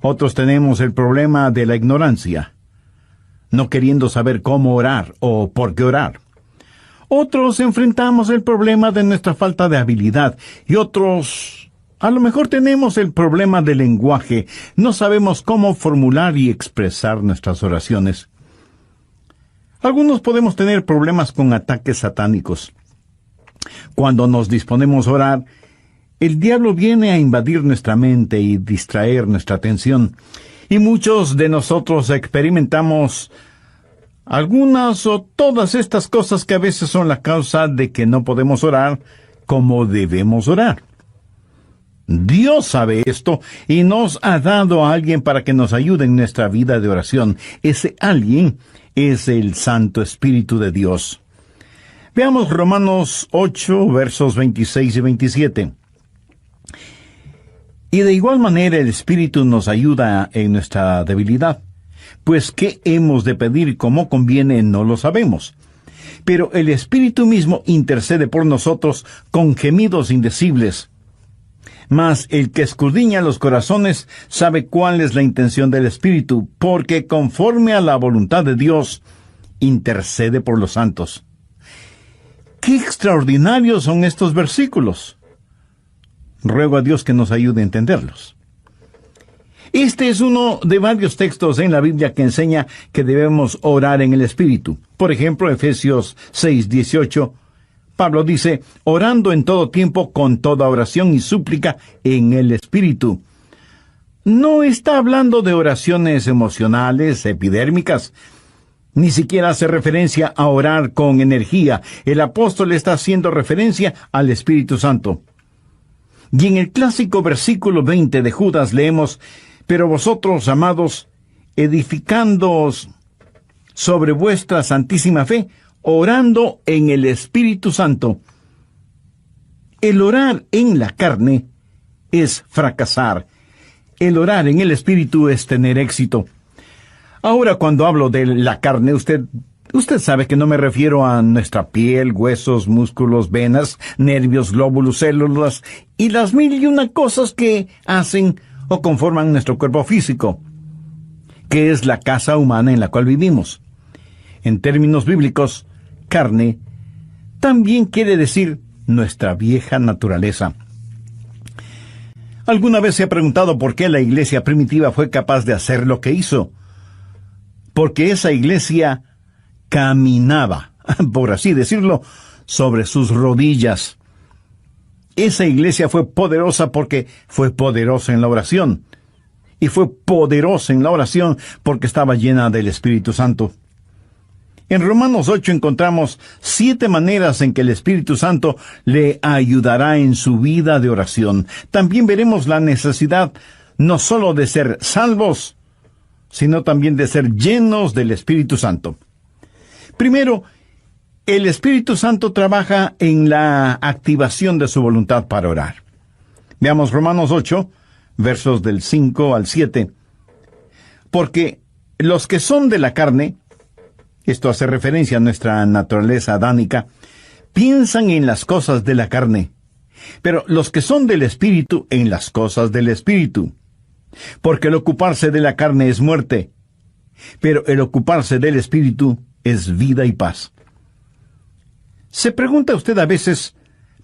Otros tenemos el problema de la ignorancia, no queriendo saber cómo orar o por qué orar. Otros enfrentamos el problema de nuestra falta de habilidad y otros, a lo mejor tenemos el problema del lenguaje. No sabemos cómo formular y expresar nuestras oraciones. Algunos podemos tener problemas con ataques satánicos. Cuando nos disponemos a orar, el diablo viene a invadir nuestra mente y distraer nuestra atención. Y muchos de nosotros experimentamos algunas o todas estas cosas que a veces son la causa de que no podemos orar como debemos orar. Dios sabe esto y nos ha dado a alguien para que nos ayude en nuestra vida de oración. Ese alguien es el Santo Espíritu de Dios. Veamos Romanos 8, versos 26 y 27. Y de igual manera el Espíritu nos ayuda en nuestra debilidad, pues qué hemos de pedir como conviene no lo sabemos. Pero el Espíritu mismo intercede por nosotros con gemidos indecibles. Mas el que escudriña los corazones sabe cuál es la intención del Espíritu, porque conforme a la voluntad de Dios, intercede por los santos. ¡Qué extraordinarios son estos versículos! Ruego a Dios que nos ayude a entenderlos. Este es uno de varios textos en la Biblia que enseña que debemos orar en el Espíritu. Por ejemplo, Efesios 6:18, Pablo dice, orando en todo tiempo con toda oración y súplica en el Espíritu. No está hablando de oraciones emocionales, epidérmicas. Ni siquiera hace referencia a orar con energía. El apóstol está haciendo referencia al Espíritu Santo. Y en el clásico versículo 20 de Judas leemos, pero vosotros, amados, edificándoos sobre vuestra santísima fe, orando en el Espíritu Santo. El orar en la carne es fracasar. El orar en el Espíritu es tener éxito. Ahora, cuando hablo de la carne, usted sabe que no me refiero a nuestra piel, huesos, músculos, venas, nervios, glóbulos, células y las 1001 cosas que hacen o conforman nuestro cuerpo físico, que es la casa humana en la cual vivimos. En términos bíblicos, carne también quiere decir nuestra vieja naturaleza. ¿Alguna vez se ha preguntado por qué la iglesia primitiva fue capaz de hacer lo que hizo? Porque esa iglesia caminaba, por así decirlo, sobre sus rodillas. Esa iglesia fue poderosa porque fue poderosa en la oración. Y fue poderosa en la oración porque estaba llena del Espíritu Santo. En Romanos 8 encontramos 7 maneras en que el Espíritu Santo le ayudará en su vida de oración. También veremos la necesidad no solo de ser salvos, sino también de ser llenos del Espíritu Santo. Primero, el Espíritu Santo trabaja en la activación de su voluntad para orar. Veamos Romanos 8, versos del 5 al 7. Porque los que son de la carne, esto hace referencia a nuestra naturaleza adánica, piensan en las cosas de la carne, pero los que son del Espíritu en las cosas del Espíritu. Porque el ocuparse de la carne es muerte, pero el ocuparse del Espíritu es vida y paz. ¿Se pregunta usted a veces,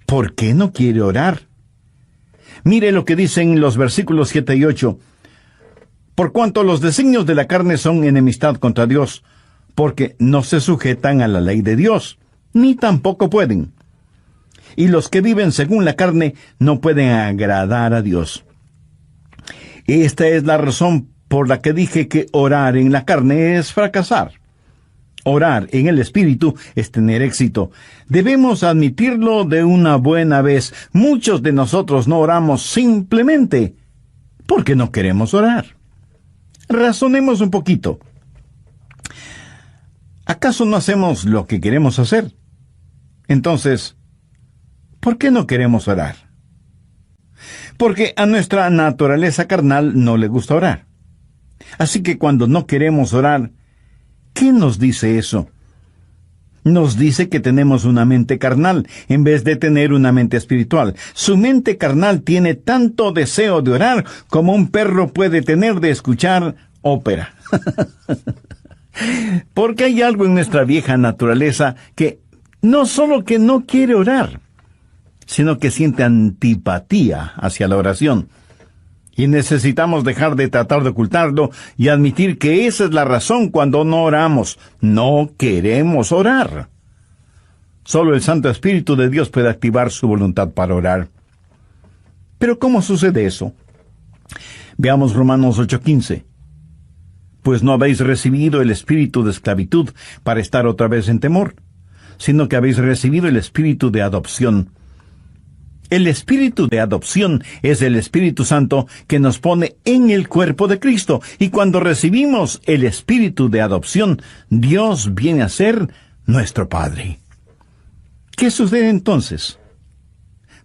¿por qué no quiere orar? Mire lo que dicen los versículos 7 y 8. por cuanto los designios de la carne son enemistad contra Dios, porque no se sujetan a la ley de Dios, ni tampoco pueden. Y los que viven según la carne no pueden agradar a Dios. Esta es la razón por la que dije que orar en la carne es fracasar. Orar en el Espíritu es tener éxito. Debemos admitirlo de una buena vez. Muchos de nosotros no oramos simplemente porque no queremos orar. Razonemos un poquito. ¿Acaso no hacemos lo que queremos hacer? Entonces, ¿por qué no queremos orar? Porque a nuestra naturaleza carnal no le gusta orar. Así que cuando no queremos orar, ¿qué nos dice eso? Nos dice que tenemos una mente carnal en vez de tener una mente espiritual. Su mente carnal tiene tanto deseo de orar como un perro puede tener de escuchar ópera. Porque hay algo en nuestra vieja naturaleza que no solo que no quiere orar, sino que siente antipatía hacia la oración. Y necesitamos dejar de tratar de ocultarlo y admitir que esa es la razón cuando no oramos. No queremos orar. Solo el Santo Espíritu de Dios puede activar su voluntad para orar. Pero ¿cómo sucede eso? Veamos Romanos 8:15. Pues no habéis recibido el espíritu de esclavitud para estar otra vez en temor, sino que habéis recibido el espíritu de adopción. El espíritu de adopción es el Espíritu Santo que nos pone en el cuerpo de Cristo. Y cuando recibimos el espíritu de adopción, Dios viene a ser nuestro Padre. ¿Qué sucede entonces?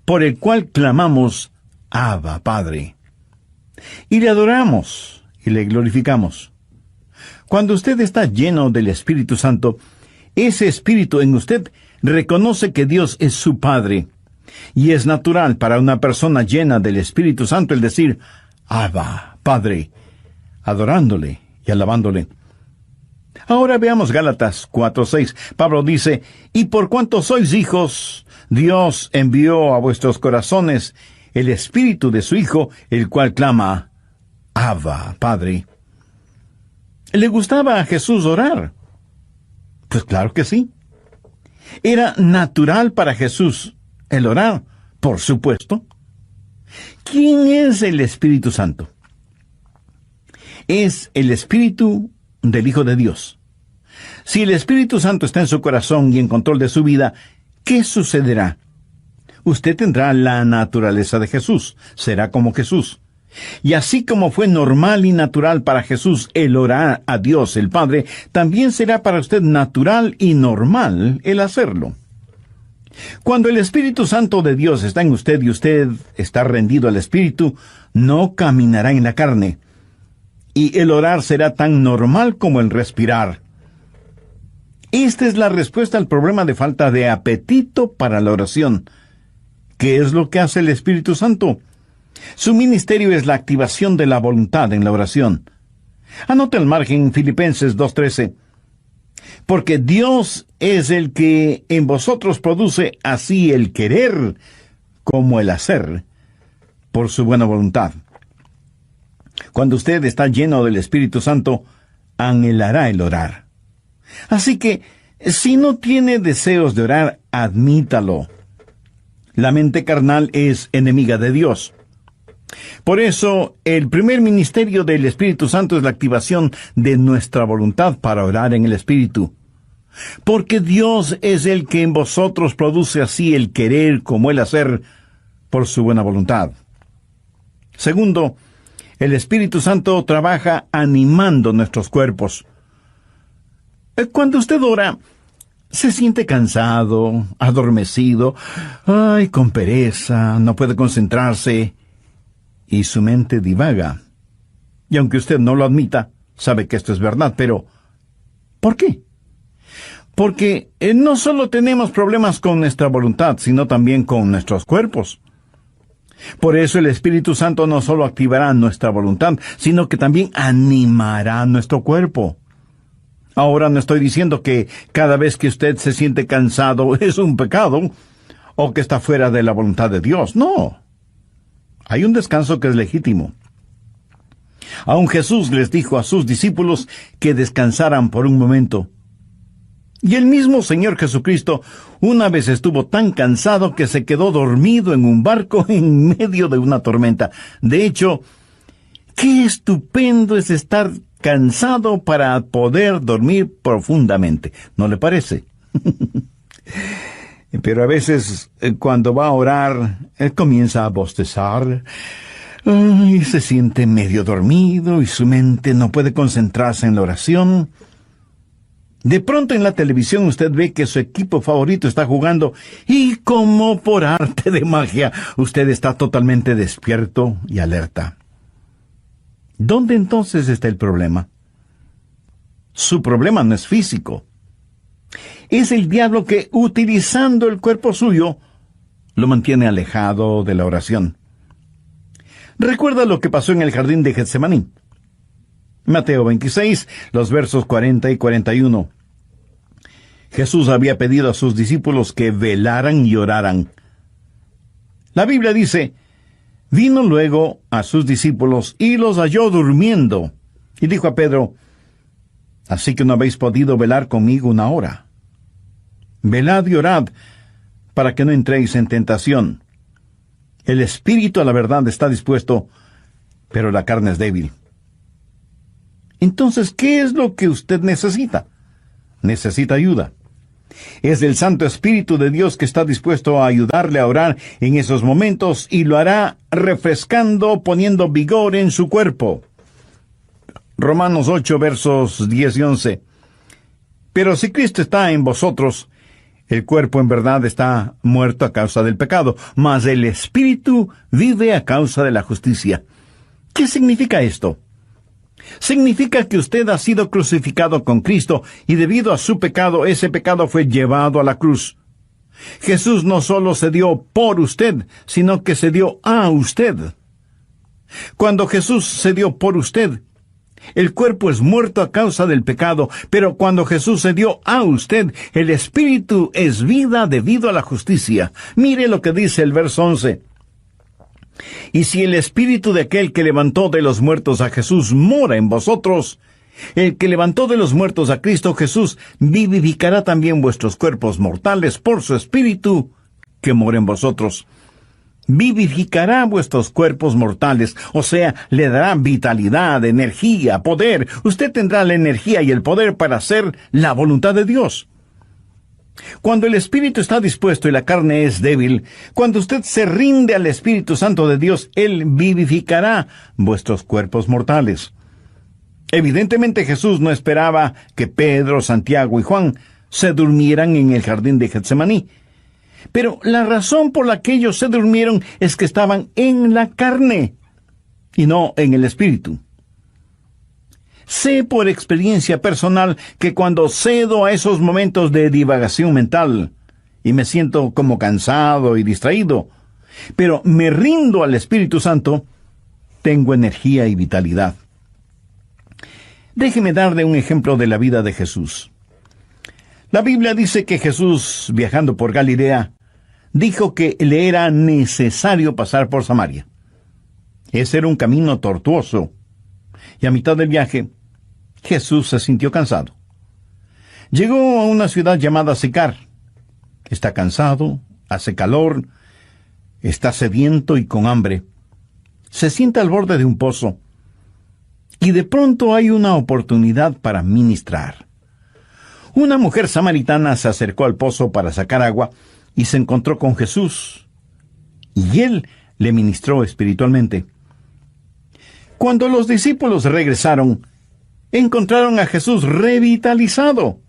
Por el cual clamamos, Abba, Padre. Y le adoramos y le glorificamos. Cuando usted está lleno del Espíritu Santo, ese Espíritu en usted reconoce que Dios es su Padre. Y es natural para una persona llena del Espíritu Santo el decir, Abba, Padre, adorándole y alabándole. Ahora veamos Gálatas 4:6. Pablo dice, y por cuanto sois hijos, Dios envió a vuestros corazones el Espíritu de su Hijo, el cual clama, Abba, Padre. ¿Le gustaba a Jesús orar? Pues claro que sí. ¿Era natural para Jesús el orar? Por supuesto. ¿Quién es el Espíritu Santo? Es el Espíritu del Hijo de Dios. Si el Espíritu Santo está en su corazón y en control de su vida, ¿qué sucederá? Usted tendrá la naturaleza de Jesús, será como Jesús. Y así como fue normal y natural para Jesús el orar a Dios el Padre, también será para usted natural y normal el hacerlo. Cuando el Espíritu Santo de Dios está en usted y usted está rendido al Espíritu, no caminará en la carne. Y el orar será tan normal como el respirar. Esta es la respuesta al problema de falta de apetito para la oración. ¿Qué es lo que hace el Espíritu Santo? Su ministerio es la activación de la voluntad en la oración. Anote al margen Filipenses 2:13. Porque Dios es el que en vosotros produce así el querer como el hacer, por su buena voluntad. Cuando usted está lleno del Espíritu Santo, anhelará el orar. Así que, si no tiene deseos de orar, admítalo. La mente carnal es enemiga de Dios. Por eso, el primer ministerio del Espíritu Santo es la activación de nuestra voluntad para orar en el Espíritu. Porque Dios es el que en vosotros produce así el querer como el hacer por su buena voluntad. Segundo, el Espíritu Santo trabaja animando nuestros cuerpos. Cuando usted ora, se siente cansado, adormecido, con pereza, no puede concentrarse, y su mente divaga. Y aunque usted no lo admita, sabe que esto es verdad, pero ¿por qué? Porque no solo tenemos problemas con nuestra voluntad, sino también con nuestros cuerpos. Por eso el Espíritu Santo no solo activará nuestra voluntad, sino que también animará nuestro cuerpo. Ahora no estoy diciendo que cada vez que usted se siente cansado es un pecado, o que está fuera de la voluntad de Dios. No. Hay un descanso que es legítimo. Aun Jesús les dijo a sus discípulos que descansaran por un momento. Y el mismo Señor Jesucristo una vez estuvo tan cansado que se quedó dormido en un barco en medio de una tormenta. De hecho, qué estupendo es estar cansado para poder dormir profundamente, ¿no le parece? Pero a veces, cuando va a orar, comienza a bostezar y se siente medio dormido y su mente no puede concentrarse en la oración. De pronto en la televisión usted ve que su equipo favorito está jugando y como por arte de magia, usted está totalmente despierto y alerta. ¿Dónde entonces está el problema? Su problema no es físico. Es el diablo que, utilizando el cuerpo suyo, lo mantiene alejado de la oración. Recuerda lo que pasó en el jardín de Getsemaní. Mateo 26, los versos 40 y 41. Jesús había pedido a sus discípulos que velaran y oraran. La Biblia dice, vino luego a sus discípulos y los halló durmiendo, y dijo a Pedro, así que no habéis podido velar conmigo una hora. Velad y orad, para que no entréis en tentación. El espíritu a la verdad está dispuesto, pero la carne es débil. Entonces, ¿qué es lo que usted necesita? Necesita ayuda. Es el Santo Espíritu de Dios que está dispuesto a ayudarle a orar en esos momentos y lo hará refrescando, poniendo vigor en su cuerpo. Romanos 8, versos 10 y 11. Pero si Cristo está en vosotros, el cuerpo en verdad está muerto a causa del pecado, mas el Espíritu vive a causa de la justicia. ¿Qué significa esto? Significa que usted ha sido crucificado con Cristo y debido a su pecado, ese pecado fue llevado a la cruz. Jesús no solo se dio por usted, sino que se dio a usted. Cuando Jesús se dio por usted, el cuerpo es muerto a causa del pecado, pero cuando Jesús se dio a usted, el espíritu es vida debido a la justicia. Mire lo que dice el verso 11. Y si el espíritu de aquel que levantó de los muertos a Jesús mora en vosotros, el que levantó de los muertos a Cristo Jesús vivificará también vuestros cuerpos mortales por su espíritu que mora en vosotros. Vivificará vuestros cuerpos mortales, o sea, le dará vitalidad, energía, poder. Usted tendrá la energía y el poder para hacer la voluntad de Dios. Cuando el Espíritu está dispuesto y la carne es débil, cuando usted se rinde al Espíritu Santo de Dios, Él vivificará vuestros cuerpos mortales. Evidentemente Jesús no esperaba que Pedro, Santiago y Juan se durmieran en el jardín de Getsemaní. Pero la razón por la que ellos se durmieron es que estaban en la carne y no en el Espíritu. Sé por experiencia personal que cuando cedo a esos momentos de divagación mental y me siento como cansado y distraído, pero me rindo al Espíritu Santo, tengo energía y vitalidad. Déjeme darle un ejemplo de la vida de Jesús. La Biblia dice que Jesús, viajando por Galilea, dijo que le era necesario pasar por Samaria. Ese era un camino tortuoso, y a mitad del viaje, Jesús se sintió cansado. Llegó a una ciudad llamada Sicar. Está cansado, hace calor, está sediento y con hambre. Se sienta al borde de un pozo, y de pronto hay una oportunidad para ministrar. Una mujer samaritana se acercó al pozo para sacar agua y se encontró con Jesús, y él le ministró espiritualmente. Cuando los discípulos regresaron, encontraron a Jesús revitalizado.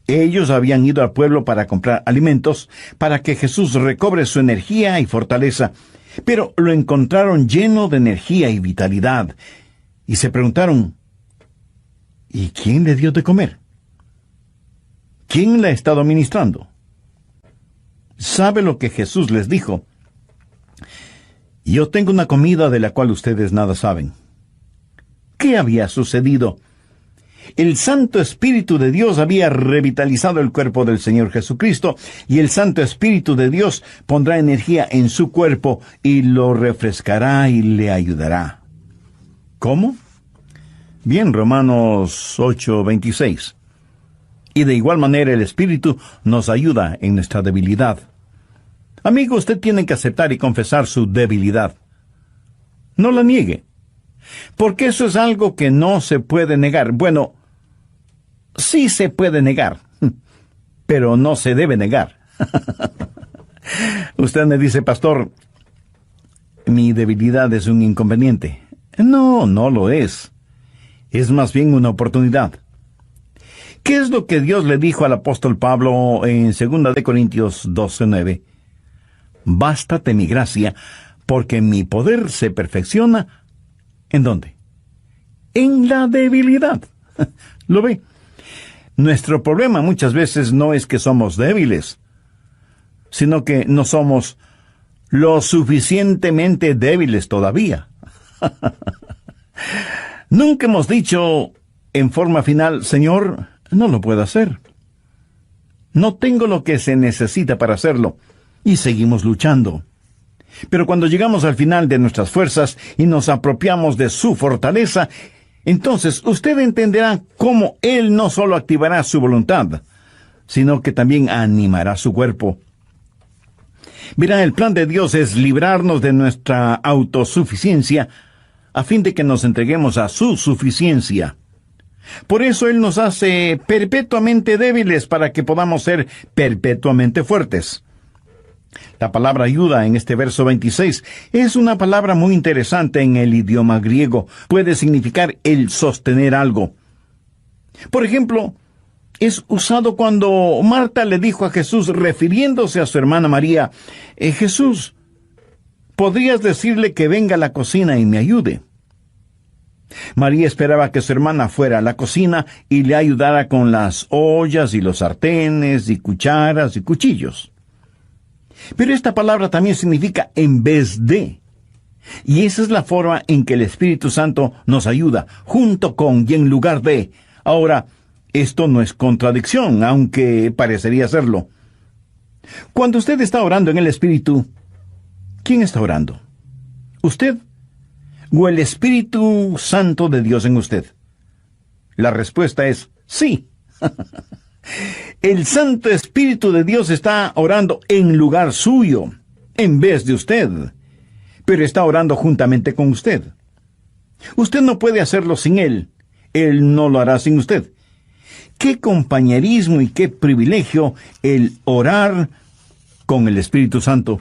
Ellos habían ido al pueblo para comprar alimentos, para que Jesús recobre su energía y fortaleza, pero lo encontraron lleno de energía y vitalidad, y se preguntaron, ¿y quién le dio de comer? ¿Quién le ha estado ministrando? ¿Sabe lo que Jesús les dijo? Yo tengo una comida de la cual ustedes nada saben. ¿Qué había sucedido? El Santo Espíritu de Dios había revitalizado el cuerpo del Señor Jesucristo, y el Santo Espíritu de Dios pondrá energía en su cuerpo y lo refrescará y le ayudará. ¿Cómo? Bien, Romanos 8:26. Y de igual manera el Espíritu nos ayuda en nuestra debilidad. Amigo, usted tiene que aceptar y confesar su debilidad. No la niegue, porque eso es algo que no se puede negar. Bueno, sí se puede negar, pero no se debe negar. Usted me dice, pastor, mi debilidad es un inconveniente. No, no lo es. Es más bien una oportunidad. ¿Qué es lo que Dios le dijo al apóstol Pablo en 2 de Corintios 12:9? Bástate mi gracia, porque mi poder se perfecciona. ¿En dónde? En la debilidad. ¿Lo ve? Nuestro problema muchas veces no es que somos débiles, sino que no somos lo suficientemente débiles todavía. Nunca hemos dicho en forma final, Señor, no lo puedo hacer. No tengo lo que se necesita para hacerlo. Y seguimos luchando. Pero cuando llegamos al final de nuestras fuerzas y nos apropiamos de su fortaleza, entonces usted entenderá cómo Él no solo activará su voluntad, sino que también animará su cuerpo. Mira, el plan de Dios es librarnos de nuestra autosuficiencia a fin de que nos entreguemos a su suficiencia. Por eso Él nos hace perpetuamente débiles para que podamos ser perpetuamente fuertes. La palabra ayuda en este verso 26 es una palabra muy interesante en el idioma griego. Puede significar el sostener algo. Por ejemplo, es usado cuando Marta le dijo a Jesús, refiriéndose a su hermana María, Jesús, ¿podrías decirle que venga a la cocina y me ayude? María esperaba que su hermana fuera a la cocina y le ayudara con las ollas y los sartenes y cucharas y cuchillos. Pero esta palabra también significa en vez de. Y esa es la forma en que el Espíritu Santo nos ayuda, junto con y en lugar de. Ahora, esto no es contradicción, aunque parecería serlo. Cuando usted está orando en el Espíritu, ¿quién está orando? ¿Usted o el Espíritu Santo de Dios en usted? La respuesta es sí. El Santo Espíritu de Dios está orando en lugar suyo, en vez de usted, pero está orando juntamente con usted. Usted no puede hacerlo sin Él. Él no lo hará sin usted. Qué compañerismo y qué privilegio el orar con el Espíritu Santo.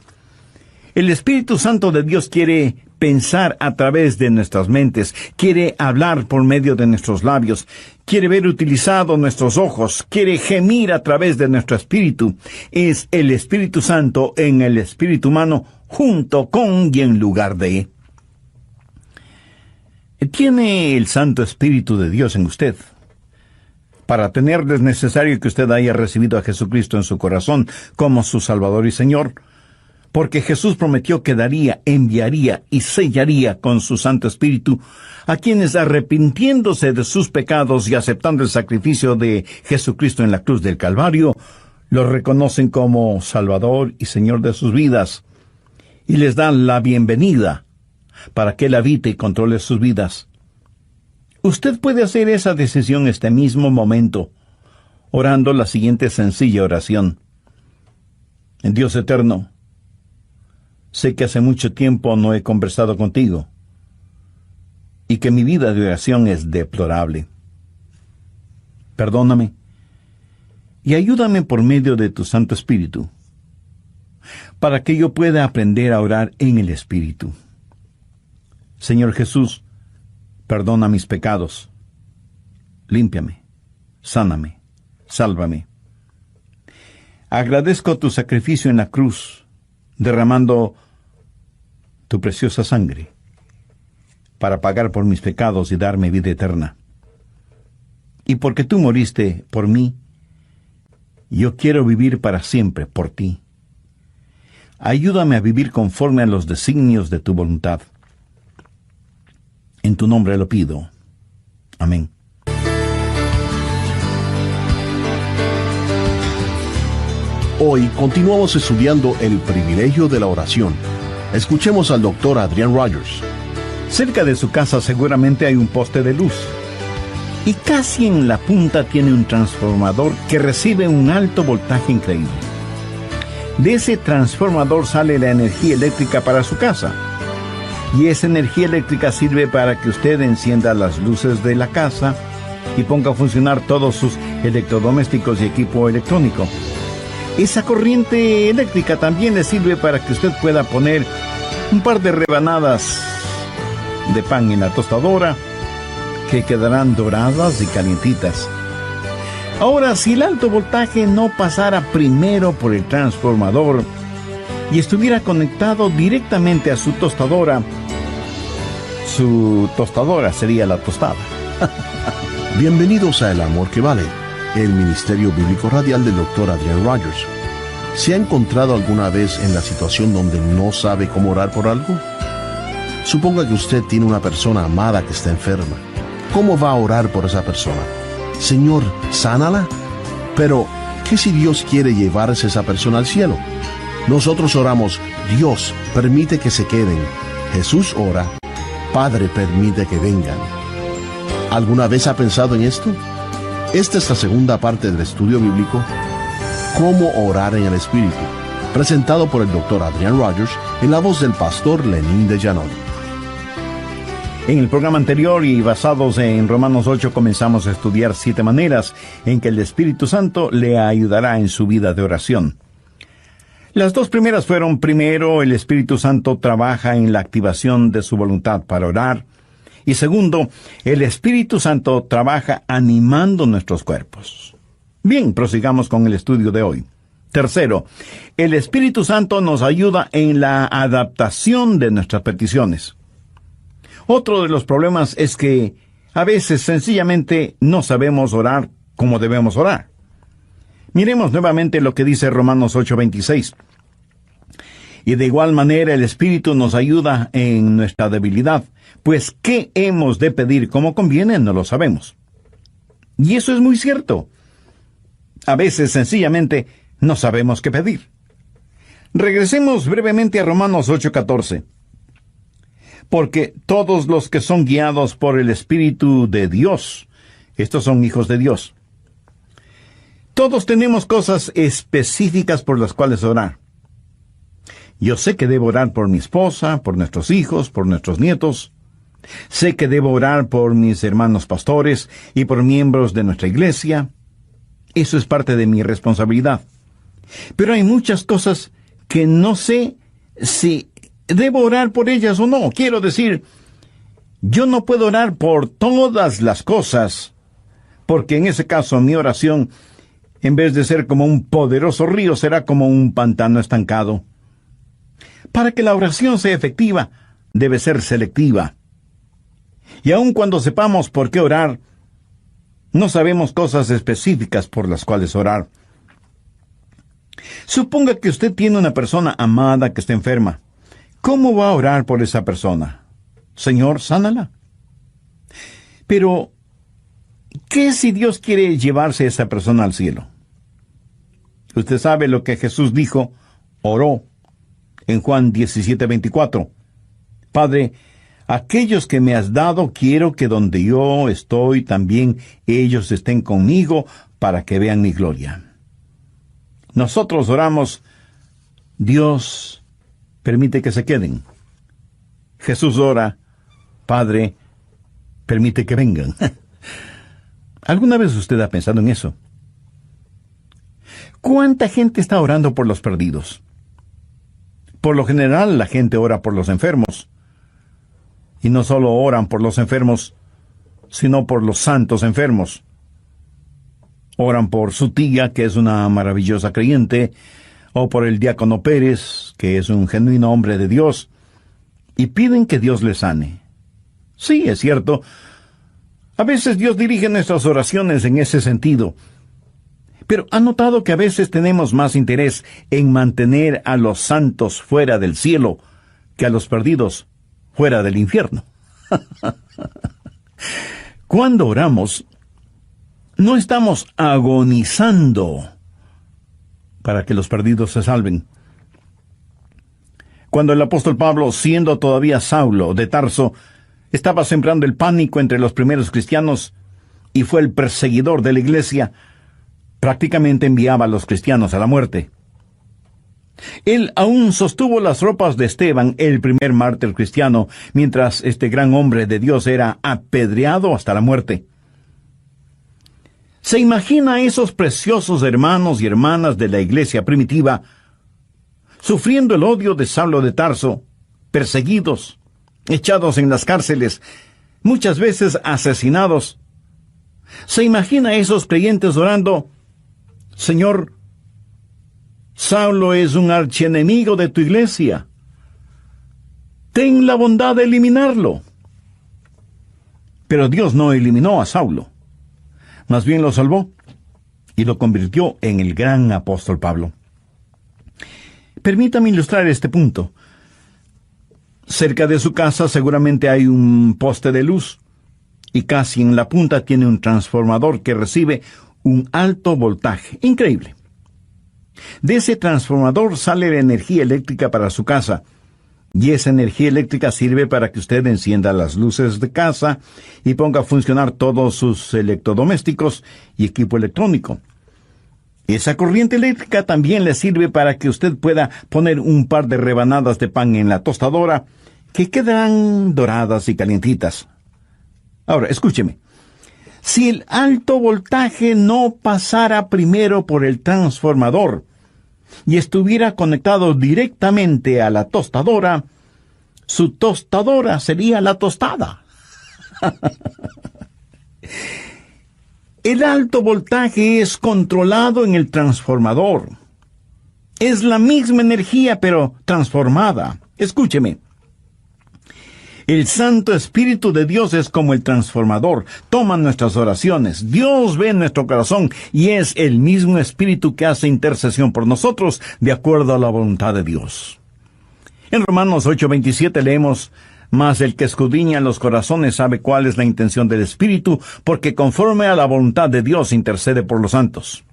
El Espíritu Santo de Dios quiere pensar a través de nuestras mentes, quiere hablar por medio de nuestros labios, quiere ver utilizados nuestros ojos, quiere gemir a través de nuestro espíritu. Es el Espíritu Santo en el espíritu humano, junto con y en lugar de. ¿Tiene el Santo Espíritu de Dios en usted? Para tenerlo es necesario que usted haya recibido a Jesucristo en su corazón como su Salvador y Señor, porque Jesús prometió que daría, enviaría y sellaría con su Santo Espíritu a quienes, arrepintiéndose de sus pecados y aceptando el sacrificio de Jesucristo en la cruz del Calvario, lo reconocen como Salvador y Señor de sus vidas, y les dan la bienvenida para que Él habite y controle sus vidas. Usted puede hacer esa decisión este mismo momento, orando la siguiente sencilla oración. En Dios eterno, sé que hace mucho tiempo no he conversado contigo y que mi vida de oración es deplorable. Perdóname y ayúdame por medio de tu Santo Espíritu para que yo pueda aprender a orar en el Espíritu. Señor Jesús, perdona mis pecados, límpiame, sáname, sálvame. Agradezco tu sacrificio en la cruz, derramando tu preciosa sangre para pagar por mis pecados y darme vida eterna. Y porque tú moriste por mí, yo quiero vivir para siempre por ti. Ayúdame a vivir conforme a los designios de tu voluntad. En tu nombre lo pido. Amén.
Hoy continuamos estudiando el privilegio de la oración. Escuchemos al Dr. Adrian Rogers.
Cerca de su casa seguramente hay un poste de luz. Y casi en la punta tiene un transformador que recibe un alto voltaje increíble. De ese transformador sale la energía eléctrica para su casa. Y esa energía eléctrica sirve para que usted encienda las luces de la casa y ponga a funcionar todos sus electrodomésticos y equipo electrónico. Esa corriente eléctrica también le sirve para que usted pueda poner un par de rebanadas de pan en la tostadora que quedarán doradas y calientitas. Ahora, si el alto voltaje no pasara primero por el transformador y estuviera conectado directamente a su tostadora sería la tostada.
Bienvenidos a El Amor que Vale, el Ministerio Bíblico Radial del Dr. Adrian Rogers. ¿Se ha encontrado alguna vez en la situación donde no sabe cómo orar por algo? Suponga que usted tiene una persona amada que está enferma. ¿Cómo va a orar por esa persona? Señor, sánala. Pero, ¿qué si Dios quiere llevarse a esa persona al cielo? Nosotros oramos, Dios, permite que se queden. Jesús ora, Padre, permite que vengan. ¿Alguna vez ha pensado en esto? Esta es la segunda parte del estudio bíblico, Cómo orar en el Espíritu, presentado por el Dr. Adrian Rogers en la voz del pastor Lenín de Llanón.
En el programa anterior y basados en Romanos 8 comenzamos a estudiar 7 maneras en que el Espíritu Santo le ayudará en su vida de oración. Las 2 primeras fueron: primero, el Espíritu Santo trabaja en la activación de su voluntad para orar, y segundo, el Espíritu Santo trabaja animando nuestros cuerpos. Bien, prosigamos con el estudio de hoy. Tercero, el Espíritu Santo nos ayuda en la adaptación de nuestras peticiones. Otro de los problemas es que a veces sencillamente no sabemos orar como debemos orar. Miremos nuevamente lo que dice Romanos 8:26. Y de igual manera el Espíritu nos ayuda en nuestra debilidad, pues ¿qué hemos de pedir como conviene? No lo sabemos. Y eso es muy cierto. A veces sencillamente no sabemos qué pedir. Regresemos brevemente a Romanos 8:14. Porque todos los que son guiados por el Espíritu de Dios, estos son hijos de Dios. Todos tenemos cosas específicas por las cuales orar. Yo sé que debo orar por mi esposa, por nuestros hijos, por nuestros nietos. Sé que debo orar por mis hermanos pastores y por miembros de nuestra iglesia. Eso es parte de mi responsabilidad. Pero hay muchas cosas que no sé si debo orar por ellas o no. Quiero decir, yo no puedo orar por todas las cosas, porque en ese caso mi oración, en vez de ser como un poderoso río, será como un pantano estancado. Para que la oración sea efectiva, debe ser selectiva. Y aun cuando sepamos por qué orar, no sabemos cosas específicas por las cuales orar. Suponga que usted tiene una persona amada que está enferma. ¿Cómo va a orar por esa persona? Señor, sánala. Pero, ¿qué si Dios quiere llevarse a esa persona al cielo? Usted sabe lo que Jesús dijo, oró, en Juan 17:24. Padre, aquellos que me has dado, quiero que donde yo estoy, también ellos estén conmigo, para que vean mi gloria. Nosotros oramos, Dios, permite que se queden. Jesús ora, Padre, permite que vengan. ¿Alguna vez usted ha pensado en eso? ¿Cuánta gente está orando por los perdidos? Por lo general, la gente ora por los enfermos. Y no solo oran por los enfermos, sino por los santos enfermos. Oran por su tía, que es una maravillosa creyente, o por el diácono Pérez, que es un genuino hombre de Dios, y piden que Dios les sane. Sí, es cierto. A veces Dios dirige nuestras oraciones en ese sentido. Pero ¿ha notado que a veces tenemos más interés en mantener a los santos fuera del cielo que a los perdidos fuera del infierno? Cuando oramos, no estamos agonizando para que los perdidos se salven. Cuando el apóstol Pablo, siendo todavía Saulo de Tarso, estaba sembrando el pánico entre los primeros cristianos y fue el perseguidor de la iglesia. Prácticamente enviaba a los cristianos a la muerte. Él aún sostuvo las ropas de Esteban, el primer mártir cristiano, mientras este gran hombre de Dios era apedreado hasta la muerte. ¿Se imagina a esos preciosos hermanos y hermanas de la iglesia primitiva sufriendo el odio de Saulo de Tarso, perseguidos, echados en las cárceles, muchas veces asesinados? ¿Se imagina a esos creyentes orando: Señor, Saulo es un archienemigo de tu iglesia, ten la bondad de eliminarlo? Pero Dios no eliminó a Saulo, más bien lo salvó y lo convirtió en el gran apóstol Pablo. Permítame ilustrar este punto. Cerca de su casa seguramente hay un poste de luz, y casi en la punta tiene un transformador que recibe un alto voltaje. Increíble. De ese transformador sale la energía eléctrica para su casa, y esa energía eléctrica sirve para que usted encienda las luces de casa y ponga a funcionar todos sus electrodomésticos y equipo electrónico. Esa corriente eléctrica también le sirve para que usted pueda poner un par de rebanadas de pan en la tostadora, que quedarán doradas y calientitas. Ahora, escúcheme. Si el alto voltaje no pasara primero por el transformador y estuviera conectado directamente a la tostadora, su tostadora sería la tostada. El alto voltaje es controlado en el transformador. Es la misma energía, pero transformada. Escúcheme. El Santo Espíritu de Dios es como el transformador. Toma nuestras oraciones. Dios ve nuestro corazón y es el mismo Espíritu que hace intercesión por nosotros de acuerdo a la voluntad de Dios. En Romanos 8:27 leemos: Mas el que escudriña los corazones sabe cuál es la intención del Espíritu, porque conforme a la voluntad de Dios intercede por los santos.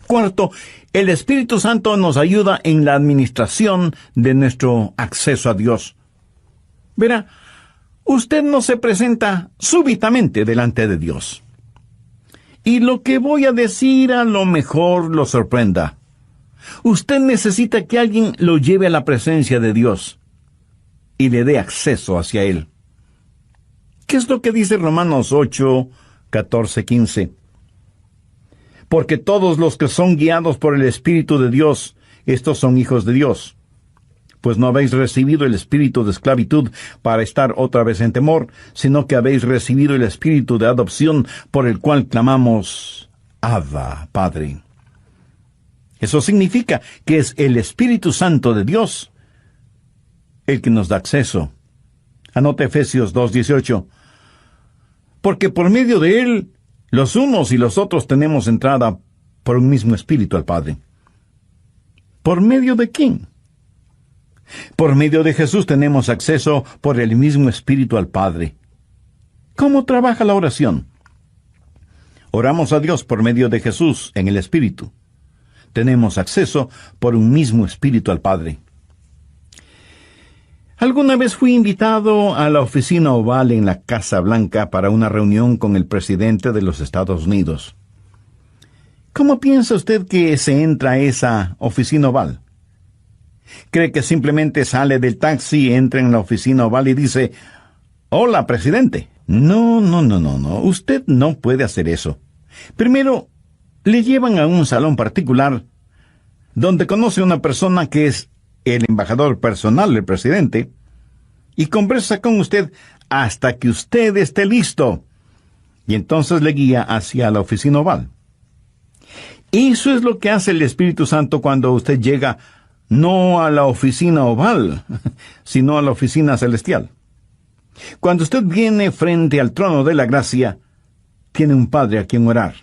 Cuarto, el Espíritu Santo nos ayuda en la administración de nuestro acceso a Dios. Verá, usted no se presenta súbitamente delante de Dios. Y lo que voy a decir a lo mejor lo sorprenda. Usted necesita que alguien lo lleve a la presencia de Dios y le dé acceso hacia Él. ¿Qué es lo que dice Romanos 8, 14, 15? Porque todos los que son guiados por el Espíritu de Dios, estos son hijos de Dios. Pues no habéis recibido el espíritu de esclavitud para estar otra vez en temor, sino que habéis recibido el espíritu de adopción por el cual clamamos: Abba, Padre. Eso significa que es el Espíritu Santo de Dios el que nos da acceso. Anote Efesios 2:18. Porque por medio de Él, los unos y los otros tenemos entrada por un mismo Espíritu al Padre. ¿Por medio de quién? Por medio de Jesús tenemos acceso por el mismo Espíritu al Padre. ¿Cómo trabaja la oración? Oramos a Dios por medio de Jesús en el Espíritu. Tenemos acceso por un mismo Espíritu al Padre. Alguna vez fui invitado a la oficina oval en la Casa Blanca para una reunión con el presidente de los Estados Unidos. ¿Cómo piensa usted que se entra a esa oficina oval? ¿Cree que simplemente sale del taxi, entra en la oficina oval y dice: «Hola, presidente»? No. Usted no puede hacer eso. Primero, le llevan a un salón particular donde conoce a una persona que es el embajador personal del presidente y conversa con usted hasta que usted esté listo. Y entonces le guía hacia la oficina oval. Eso es lo que hace el Espíritu Santo cuando usted llega no a la oficina oval, sino a la oficina celestial. Cuando usted viene frente al trono de la gracia, tiene un Padre a quien orar,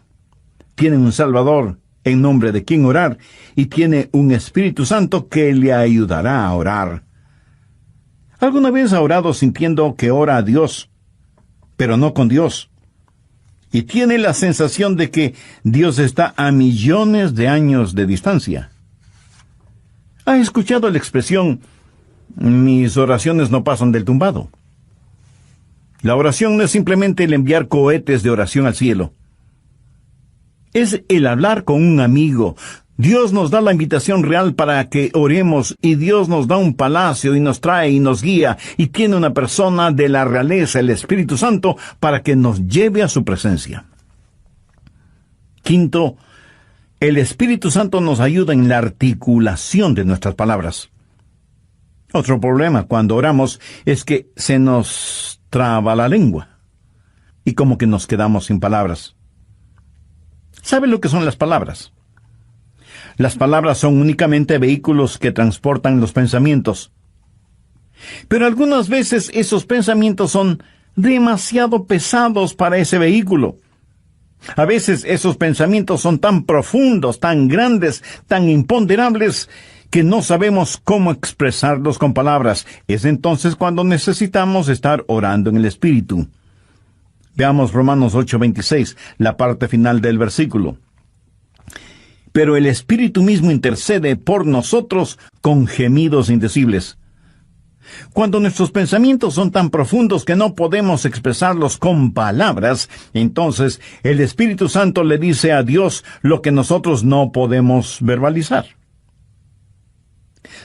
tiene un Salvador en nombre de quien orar, y tiene un Espíritu Santo que le ayudará a orar. ¿Alguna vez ha orado sintiendo que ora a Dios, pero no con Dios? Y tiene la sensación de que Dios está a millones de años de distancia. ¿Ha escuchado la expresión: mis oraciones no pasan del tumbado? La oración no es simplemente el enviar cohetes de oración al cielo. Es el hablar con un amigo. Dios nos da la invitación real para que oremos, y Dios nos da un palacio y nos trae y nos guía, y tiene una persona de la realeza, el Espíritu Santo, para que nos lleve a su presencia. Quinto, el Espíritu Santo nos ayuda en la articulación de nuestras palabras. Otro problema cuando oramos es que se nos traba la lengua y como que nos quedamos sin palabras. ¿Sabe lo que son las palabras? Las palabras son únicamente vehículos que transportan los pensamientos. Pero algunas veces esos pensamientos son demasiado pesados para ese vehículo. A veces esos pensamientos son tan profundos, tan grandes, tan imponderables, que no sabemos cómo expresarlos con palabras. Es entonces cuando necesitamos estar orando en el Espíritu. Veamos Romanos 8:26, la parte final del versículo. Pero el Espíritu mismo intercede por nosotros con gemidos indecibles. Cuando nuestros pensamientos son tan profundos que no podemos expresarlos con palabras, entonces el Espíritu Santo le dice a Dios lo que nosotros no podemos verbalizar.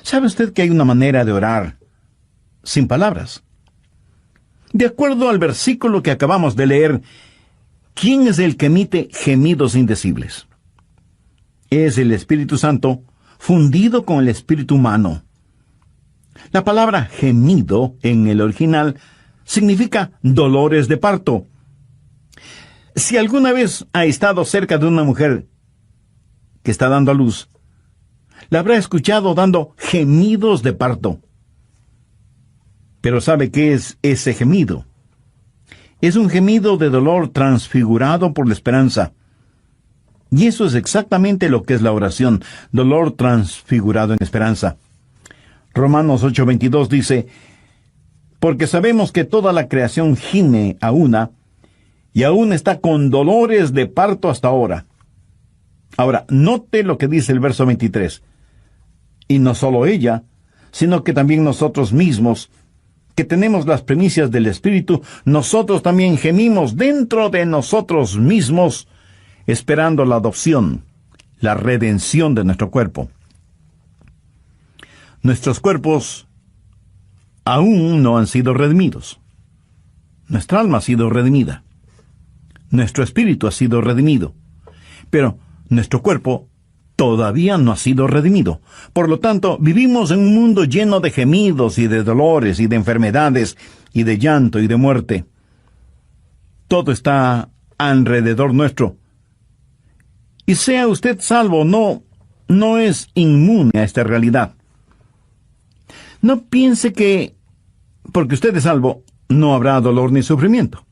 ¿Sabe usted que hay una manera de orar sin palabras? De acuerdo al versículo que acabamos de leer, ¿quién es el que emite gemidos indecibles? Es el Espíritu Santo fundido con el espíritu humano. La palabra gemido en el original significa dolores de parto. Si alguna vez ha estado cerca de una mujer que está dando a luz, la habrá escuchado dando gemidos de parto. Pero ¿sabe qué es ese gemido? Es un gemido de dolor transfigurado por la esperanza. Y eso es exactamente lo que es la oración, dolor transfigurado en esperanza. Romanos 8:22 dice, porque sabemos que toda la creación gime a una, y aún está con dolores de parto hasta ahora. Ahora, note lo que dice el verso 23. Y no solo ella, sino que también nosotros mismos, que tenemos las primicias del Espíritu, nosotros también gemimos dentro de nosotros mismos, esperando la adopción, la redención de nuestro cuerpo. Nuestros cuerpos aún no han sido redimidos. Nuestra alma ha sido redimida. Nuestro espíritu ha sido redimido. Pero nuestro cuerpo todavía no ha sido redimido. Por lo tanto, vivimos en un mundo lleno de gemidos y de dolores y de enfermedades y de llanto y de muerte. Todo está alrededor nuestro. Y sea usted salvo o no es inmune a esta realidad. No piense que, porque usted es salvo, no habrá dolor ni sufrimiento.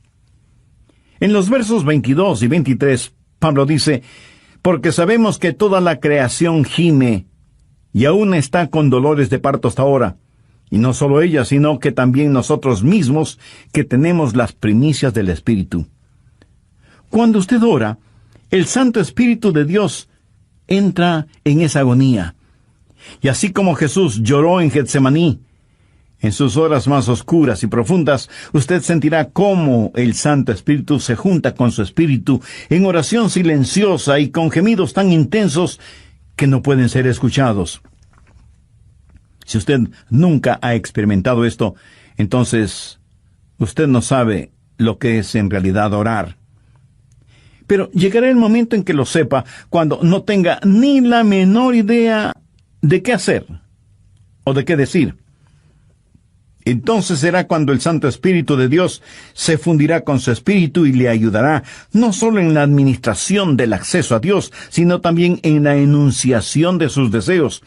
En los versos 22 y 23, Pablo dice, porque sabemos que toda la creación gime, y aún está con dolores de parto hasta ahora. Y no solo ella, sino que también nosotros mismos, que tenemos las primicias del Espíritu. Cuando usted ora, el Santo Espíritu de Dios entra en esa agonía. Y así como Jesús lloró en Getsemaní, en sus horas más oscuras y profundas, usted sentirá cómo el Santo Espíritu se junta con su espíritu en oración silenciosa y con gemidos tan intensos que no pueden ser escuchados. Si usted nunca ha experimentado esto, entonces usted no sabe lo que es en realidad orar. Pero llegará el momento en que lo sepa, cuando no tenga ni la menor idea de qué hacer o de qué decir. Entonces será cuando el Santo Espíritu de Dios se fundirá con su espíritu y le ayudará no solo en la administración del acceso a Dios, sino también en la enunciación de sus deseos.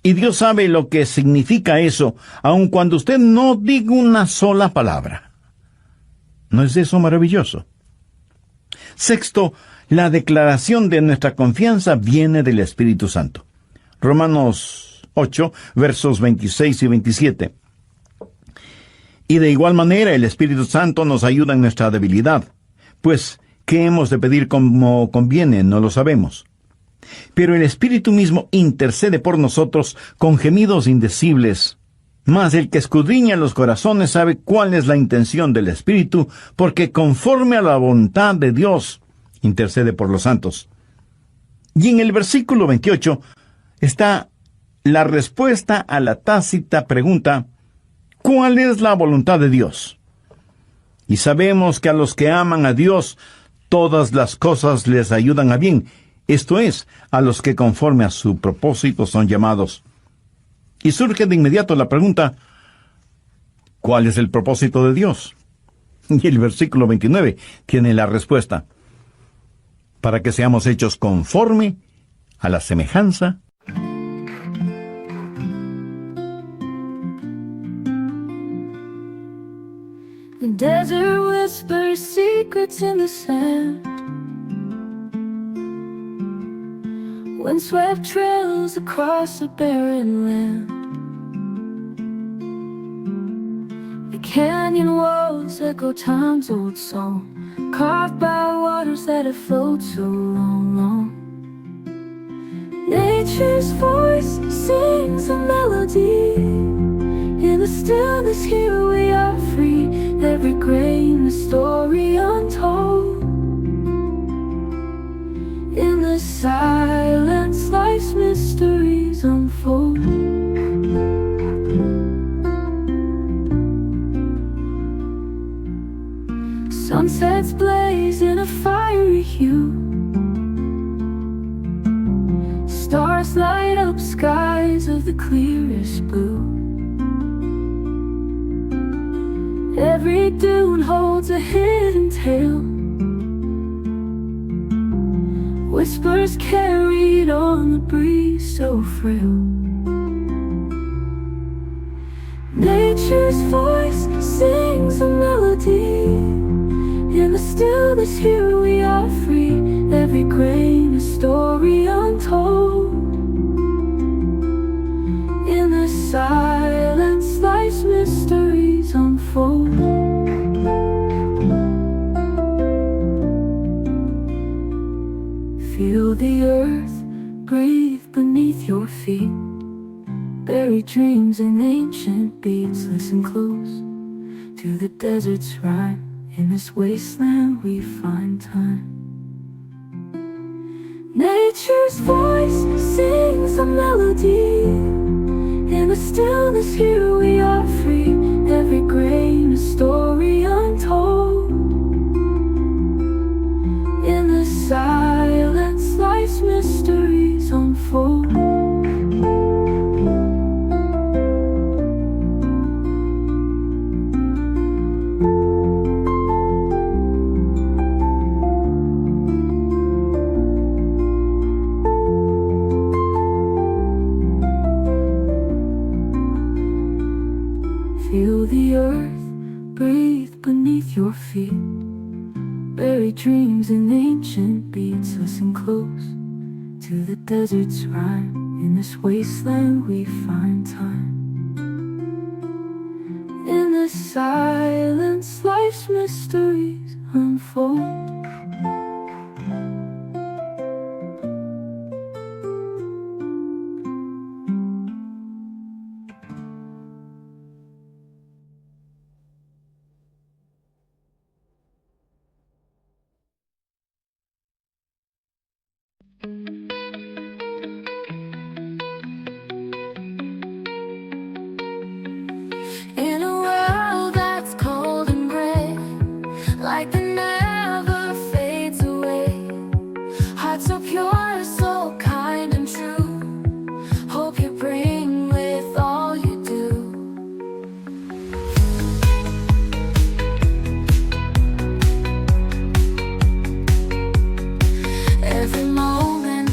Y Dios sabe lo que significa eso, aun cuando usted no diga una sola palabra. ¿No es eso maravilloso? Sexto, la declaración de nuestra confianza viene del Espíritu Santo. Romanos 8, versos 26 y 27. Y de igual manera el Espíritu Santo nos ayuda en nuestra debilidad, pues, ¿qué hemos de pedir como conviene? No lo sabemos. Pero el Espíritu mismo intercede por nosotros con gemidos indecibles, Mas el que escudriña los corazones sabe cuál es la intención del Espíritu, porque conforme a la voluntad de Dios intercede por los santos. Y en el versículo 28 está la respuesta a la tácita pregunta: ¿cuál es la voluntad de Dios? Y sabemos que a los que aman a Dios, todas las cosas les ayudan a bien, esto es, a los que conforme a su propósito son llamados. Y surge de inmediato la pregunta: ¿cuál es el propósito de Dios? Y el versículo 29 tiene la respuesta: para que seamos hechos conforme a la semejanza.
The desert whispers secrets in the sand. Windswept trails across a barren land. The canyon walls echo time's old song, carved by waters that have flowed so long. Nature's voice sings a melody. In the stillness here we are free. Every grain a story untold. In the silence life's mysteries unfold. Sunsets blaze in a fiery hue. Stars light up skies of the clearest blue. Every dune holds a hidden tale, whispers carried on the breeze so frail. Nature's voice sings a melody. In the stillness here we are free. Every grain a story untold. In the silence life's mysteries unfold. Feel the earth breathe beneath your feet. Buried dreams and ancient beats. Listen close to the desert's rhyme. In this wasteland we find time. Nature's voice sings a melody. In the stillness here we are free. Every grain a story untold. In the silence life's mysteries unfold. Feel the earth breathe beneath your feet. Buried dreams and ancient beats. Listen close to the desert's rhyme. In this wasteland we find time. In the silence life's mysteries unfold. In a world that's cold and gray, light that never fades away, heart so pure, so kind and true, hope you bring with all you do. Every moment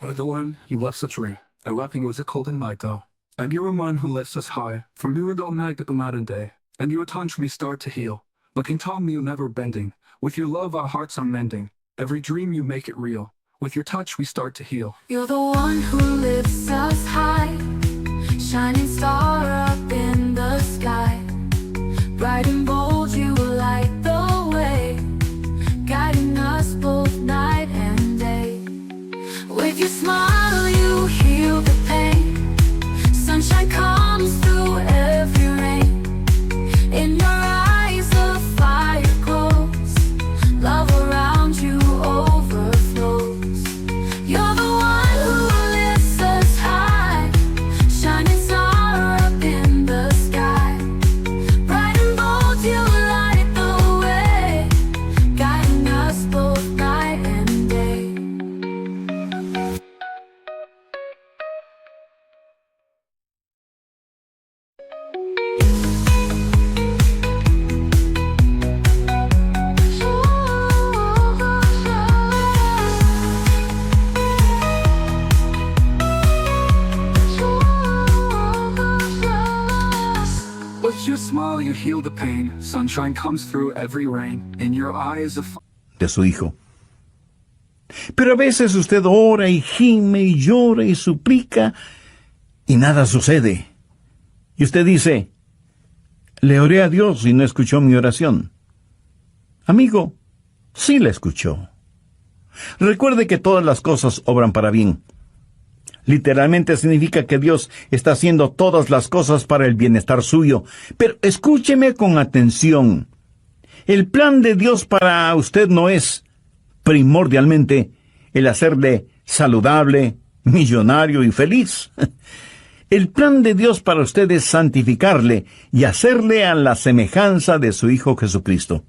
are the one who left us tree, and laughing was a cold and night though. And you are one who lifts us high, from you and all night at the modern day. And you touch me start to heal, looking tall you never bending. With your love our hearts are mending, every dream you make it real. With your touch we start to heal.
You're the one who lifts us high, shining star up in the sky. Bright and bold you light the way, guiding us both night and day. With your smile you heal the pain, sunshine comes through every rain. In your eyes a fire glows, love around you overflows. You're the one who lifts us high, shining star up in the sky. Bright and bold you light the way, guiding us both night and day.
With your smile you heal the pain, sunshine comes through every rain. In your eyes a
De su hijo. Pero a veces usted ora y gime y llora y suplica y nada sucede. Y usted dice, le oré a Dios y no escuchó mi oración. Amigo, sí la escuchó. Recuerde que todas las cosas obran para bien. Literalmente significa que Dios está haciendo todas las cosas para el bienestar suyo. Pero escúcheme con atención. El plan de Dios para usted no es, primordialmente, el hacerle saludable, millonario y feliz. El plan de Dios para usted es santificarle y hacerle a la semejanza de su Hijo Jesucristo.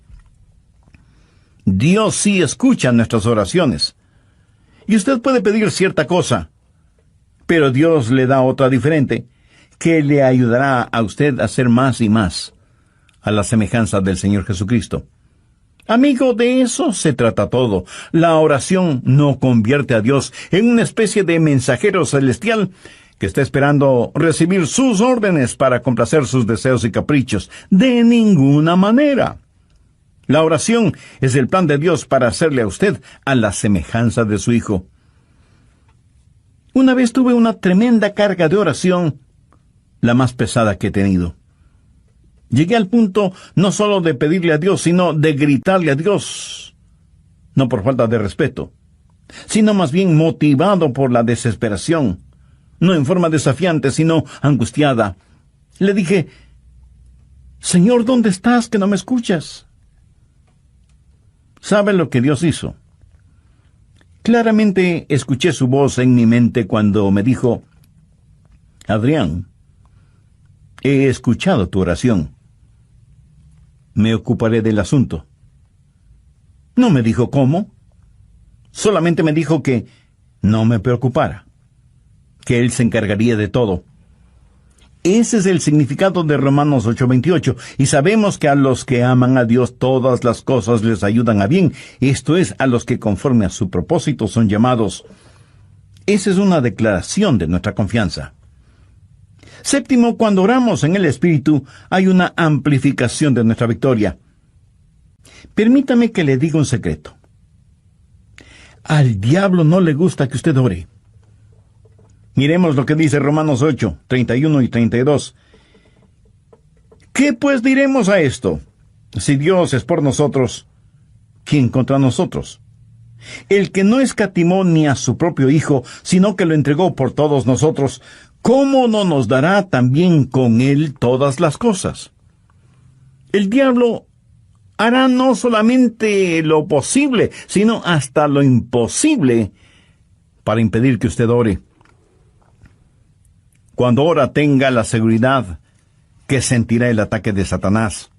Dios sí escucha nuestras oraciones. Y usted puede pedir cierta cosa, pero Dios le da otra diferente, que le ayudará a usted a ser más y más a la semejanza del Señor Jesucristo. Amigo, de eso se trata todo. La oración no convierte a Dios en una especie de mensajero celestial que está esperando recibir sus órdenes para complacer sus deseos y caprichos. De ninguna manera. La oración es el plan de Dios para hacerle a usted a la semejanza de su Hijo. Una vez tuve una tremenda carga de oración, la más pesada que he tenido. Llegué al punto no solo de pedirle a Dios, sino de gritarle a Dios. No por falta de respeto, sino más bien motivado por la desesperación. No en forma desafiante, sino angustiada. Le dije, Señor, ¿dónde estás que no me escuchas? ¿Sabe lo que Dios hizo? Claramente escuché su voz en mi mente cuando me dijo, Adrián, he escuchado tu oración. Me ocuparé del asunto. No me dijo cómo. Solamente me dijo que no me preocupara, que Él se encargaría de todo. Ese es el significado de Romanos 8:28, y sabemos que a los que aman a Dios todas las cosas les ayudan a bien, esto es, a los que conforme a su propósito son llamados. Esa es una declaración de nuestra confianza. Séptimo, cuando oramos en el Espíritu, hay una amplificación de nuestra victoria. Permítame que le diga un secreto. Al diablo no le gusta que usted ore. Miremos lo que dice Romanos 8, 31 y 32. ¿Qué pues diremos a esto? Si Dios es por nosotros, ¿quién contra nosotros? El que no escatimó ni a su propio Hijo, sino que lo entregó por todos nosotros, ¿cómo no nos dará también con Él todas las cosas? El diablo hará no solamente lo posible, sino hasta lo imposible para impedir que usted ore. Cuando ora, tenga la seguridad que sentirá el ataque de Satanás.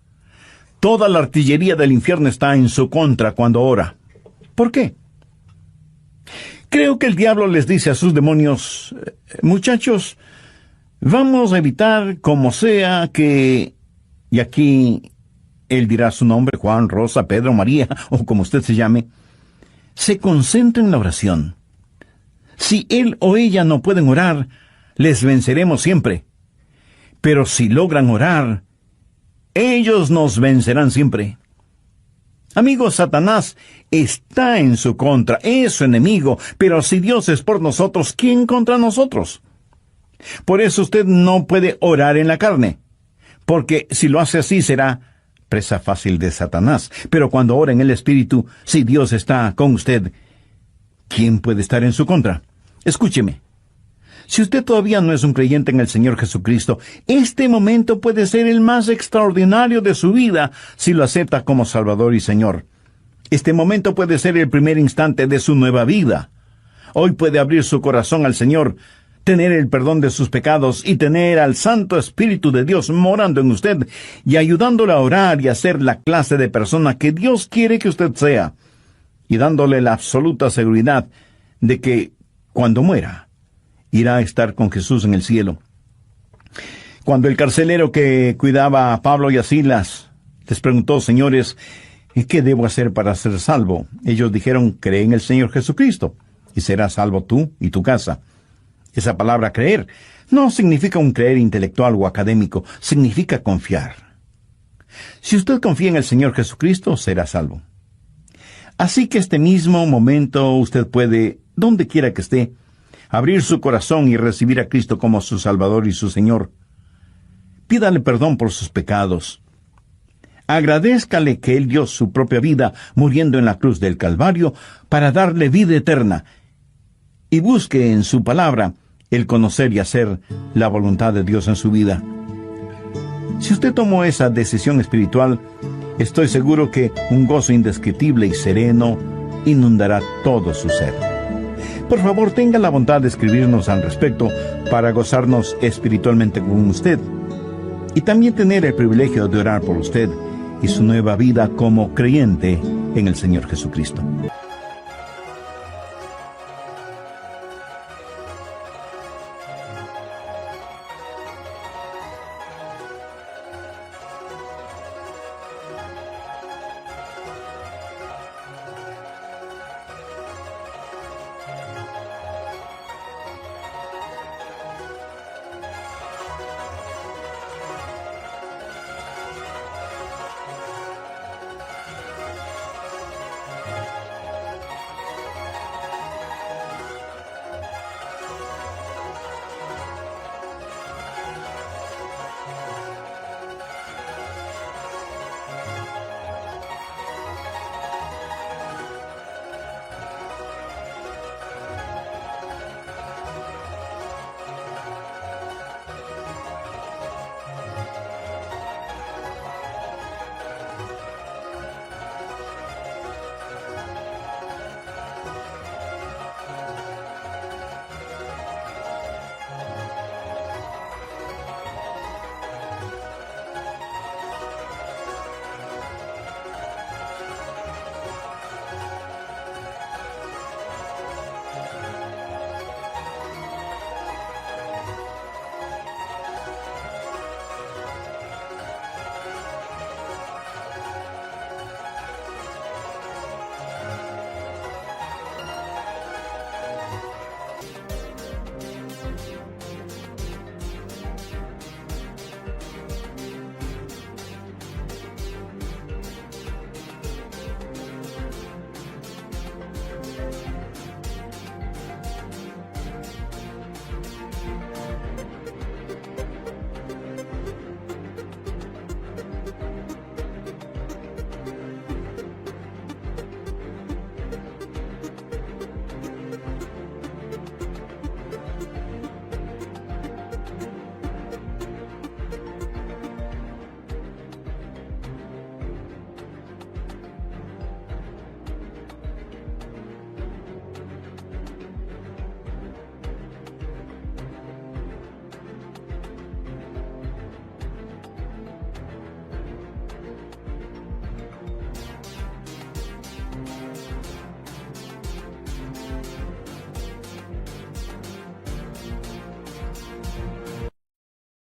Toda la artillería del infierno está en su contra cuando ora. ¿Por qué? Creo que el diablo les dice a sus demonios, muchachos, vamos a evitar como sea que... Y aquí él dirá su nombre, Juan, Rosa, Pedro, María, o como usted se llame. Se concentre en la oración. Si él o ella no pueden orar, les venceremos siempre. Pero si logran orar, ellos nos vencerán siempre. Amigos, Satanás está en su contra, es su enemigo, pero si Dios es por nosotros, ¿quién contra nosotros? Por eso usted no puede orar en la carne, porque si lo hace así será presa fácil de Satanás. Pero cuando ora en el Espíritu, si Dios está con usted, ¿quién puede estar en su contra? Escúcheme. Si usted todavía no es un creyente en el Señor Jesucristo, este momento puede ser el más extraordinario de su vida si lo acepta como Salvador y Señor. Este momento puede ser el primer instante de su nueva vida. Hoy puede abrir su corazón al Señor, tener el perdón de sus pecados y tener al Santo Espíritu de Dios morando en usted y ayudándole a orar y a ser la clase de persona que Dios quiere que usted sea, y dándole la absoluta seguridad de que, cuando muera, irá a estar con Jesús en el cielo. Cuando el carcelero que cuidaba a Pablo y a Silas les preguntó: señores, ¿qué debo hacer para ser salvo? Ellos dijeron: cree en el Señor Jesucristo, y serás salvo tú y tu casa. Esa palabra creer no significa un creer intelectual o académico, significa confiar. Si usted confía en el Señor Jesucristo, será salvo. Así que este mismo momento usted puede, donde quiera que esté, abrir su corazón y recibir a Cristo como su Salvador y su Señor. Pídale perdón por sus pecados. Agradézcale que Él dio su propia vida muriendo en la cruz del Calvario para darle vida eterna. Y busque en su palabra el conocer y hacer la voluntad de Dios en su vida. Si usted tomó esa decisión espiritual, estoy seguro que un gozo indescriptible y sereno inundará todo su ser. Por favor, tenga la bondad de escribirnos al respecto para gozarnos espiritualmente con usted y también tener el privilegio de orar por usted y su nueva vida como creyente en el Señor Jesucristo.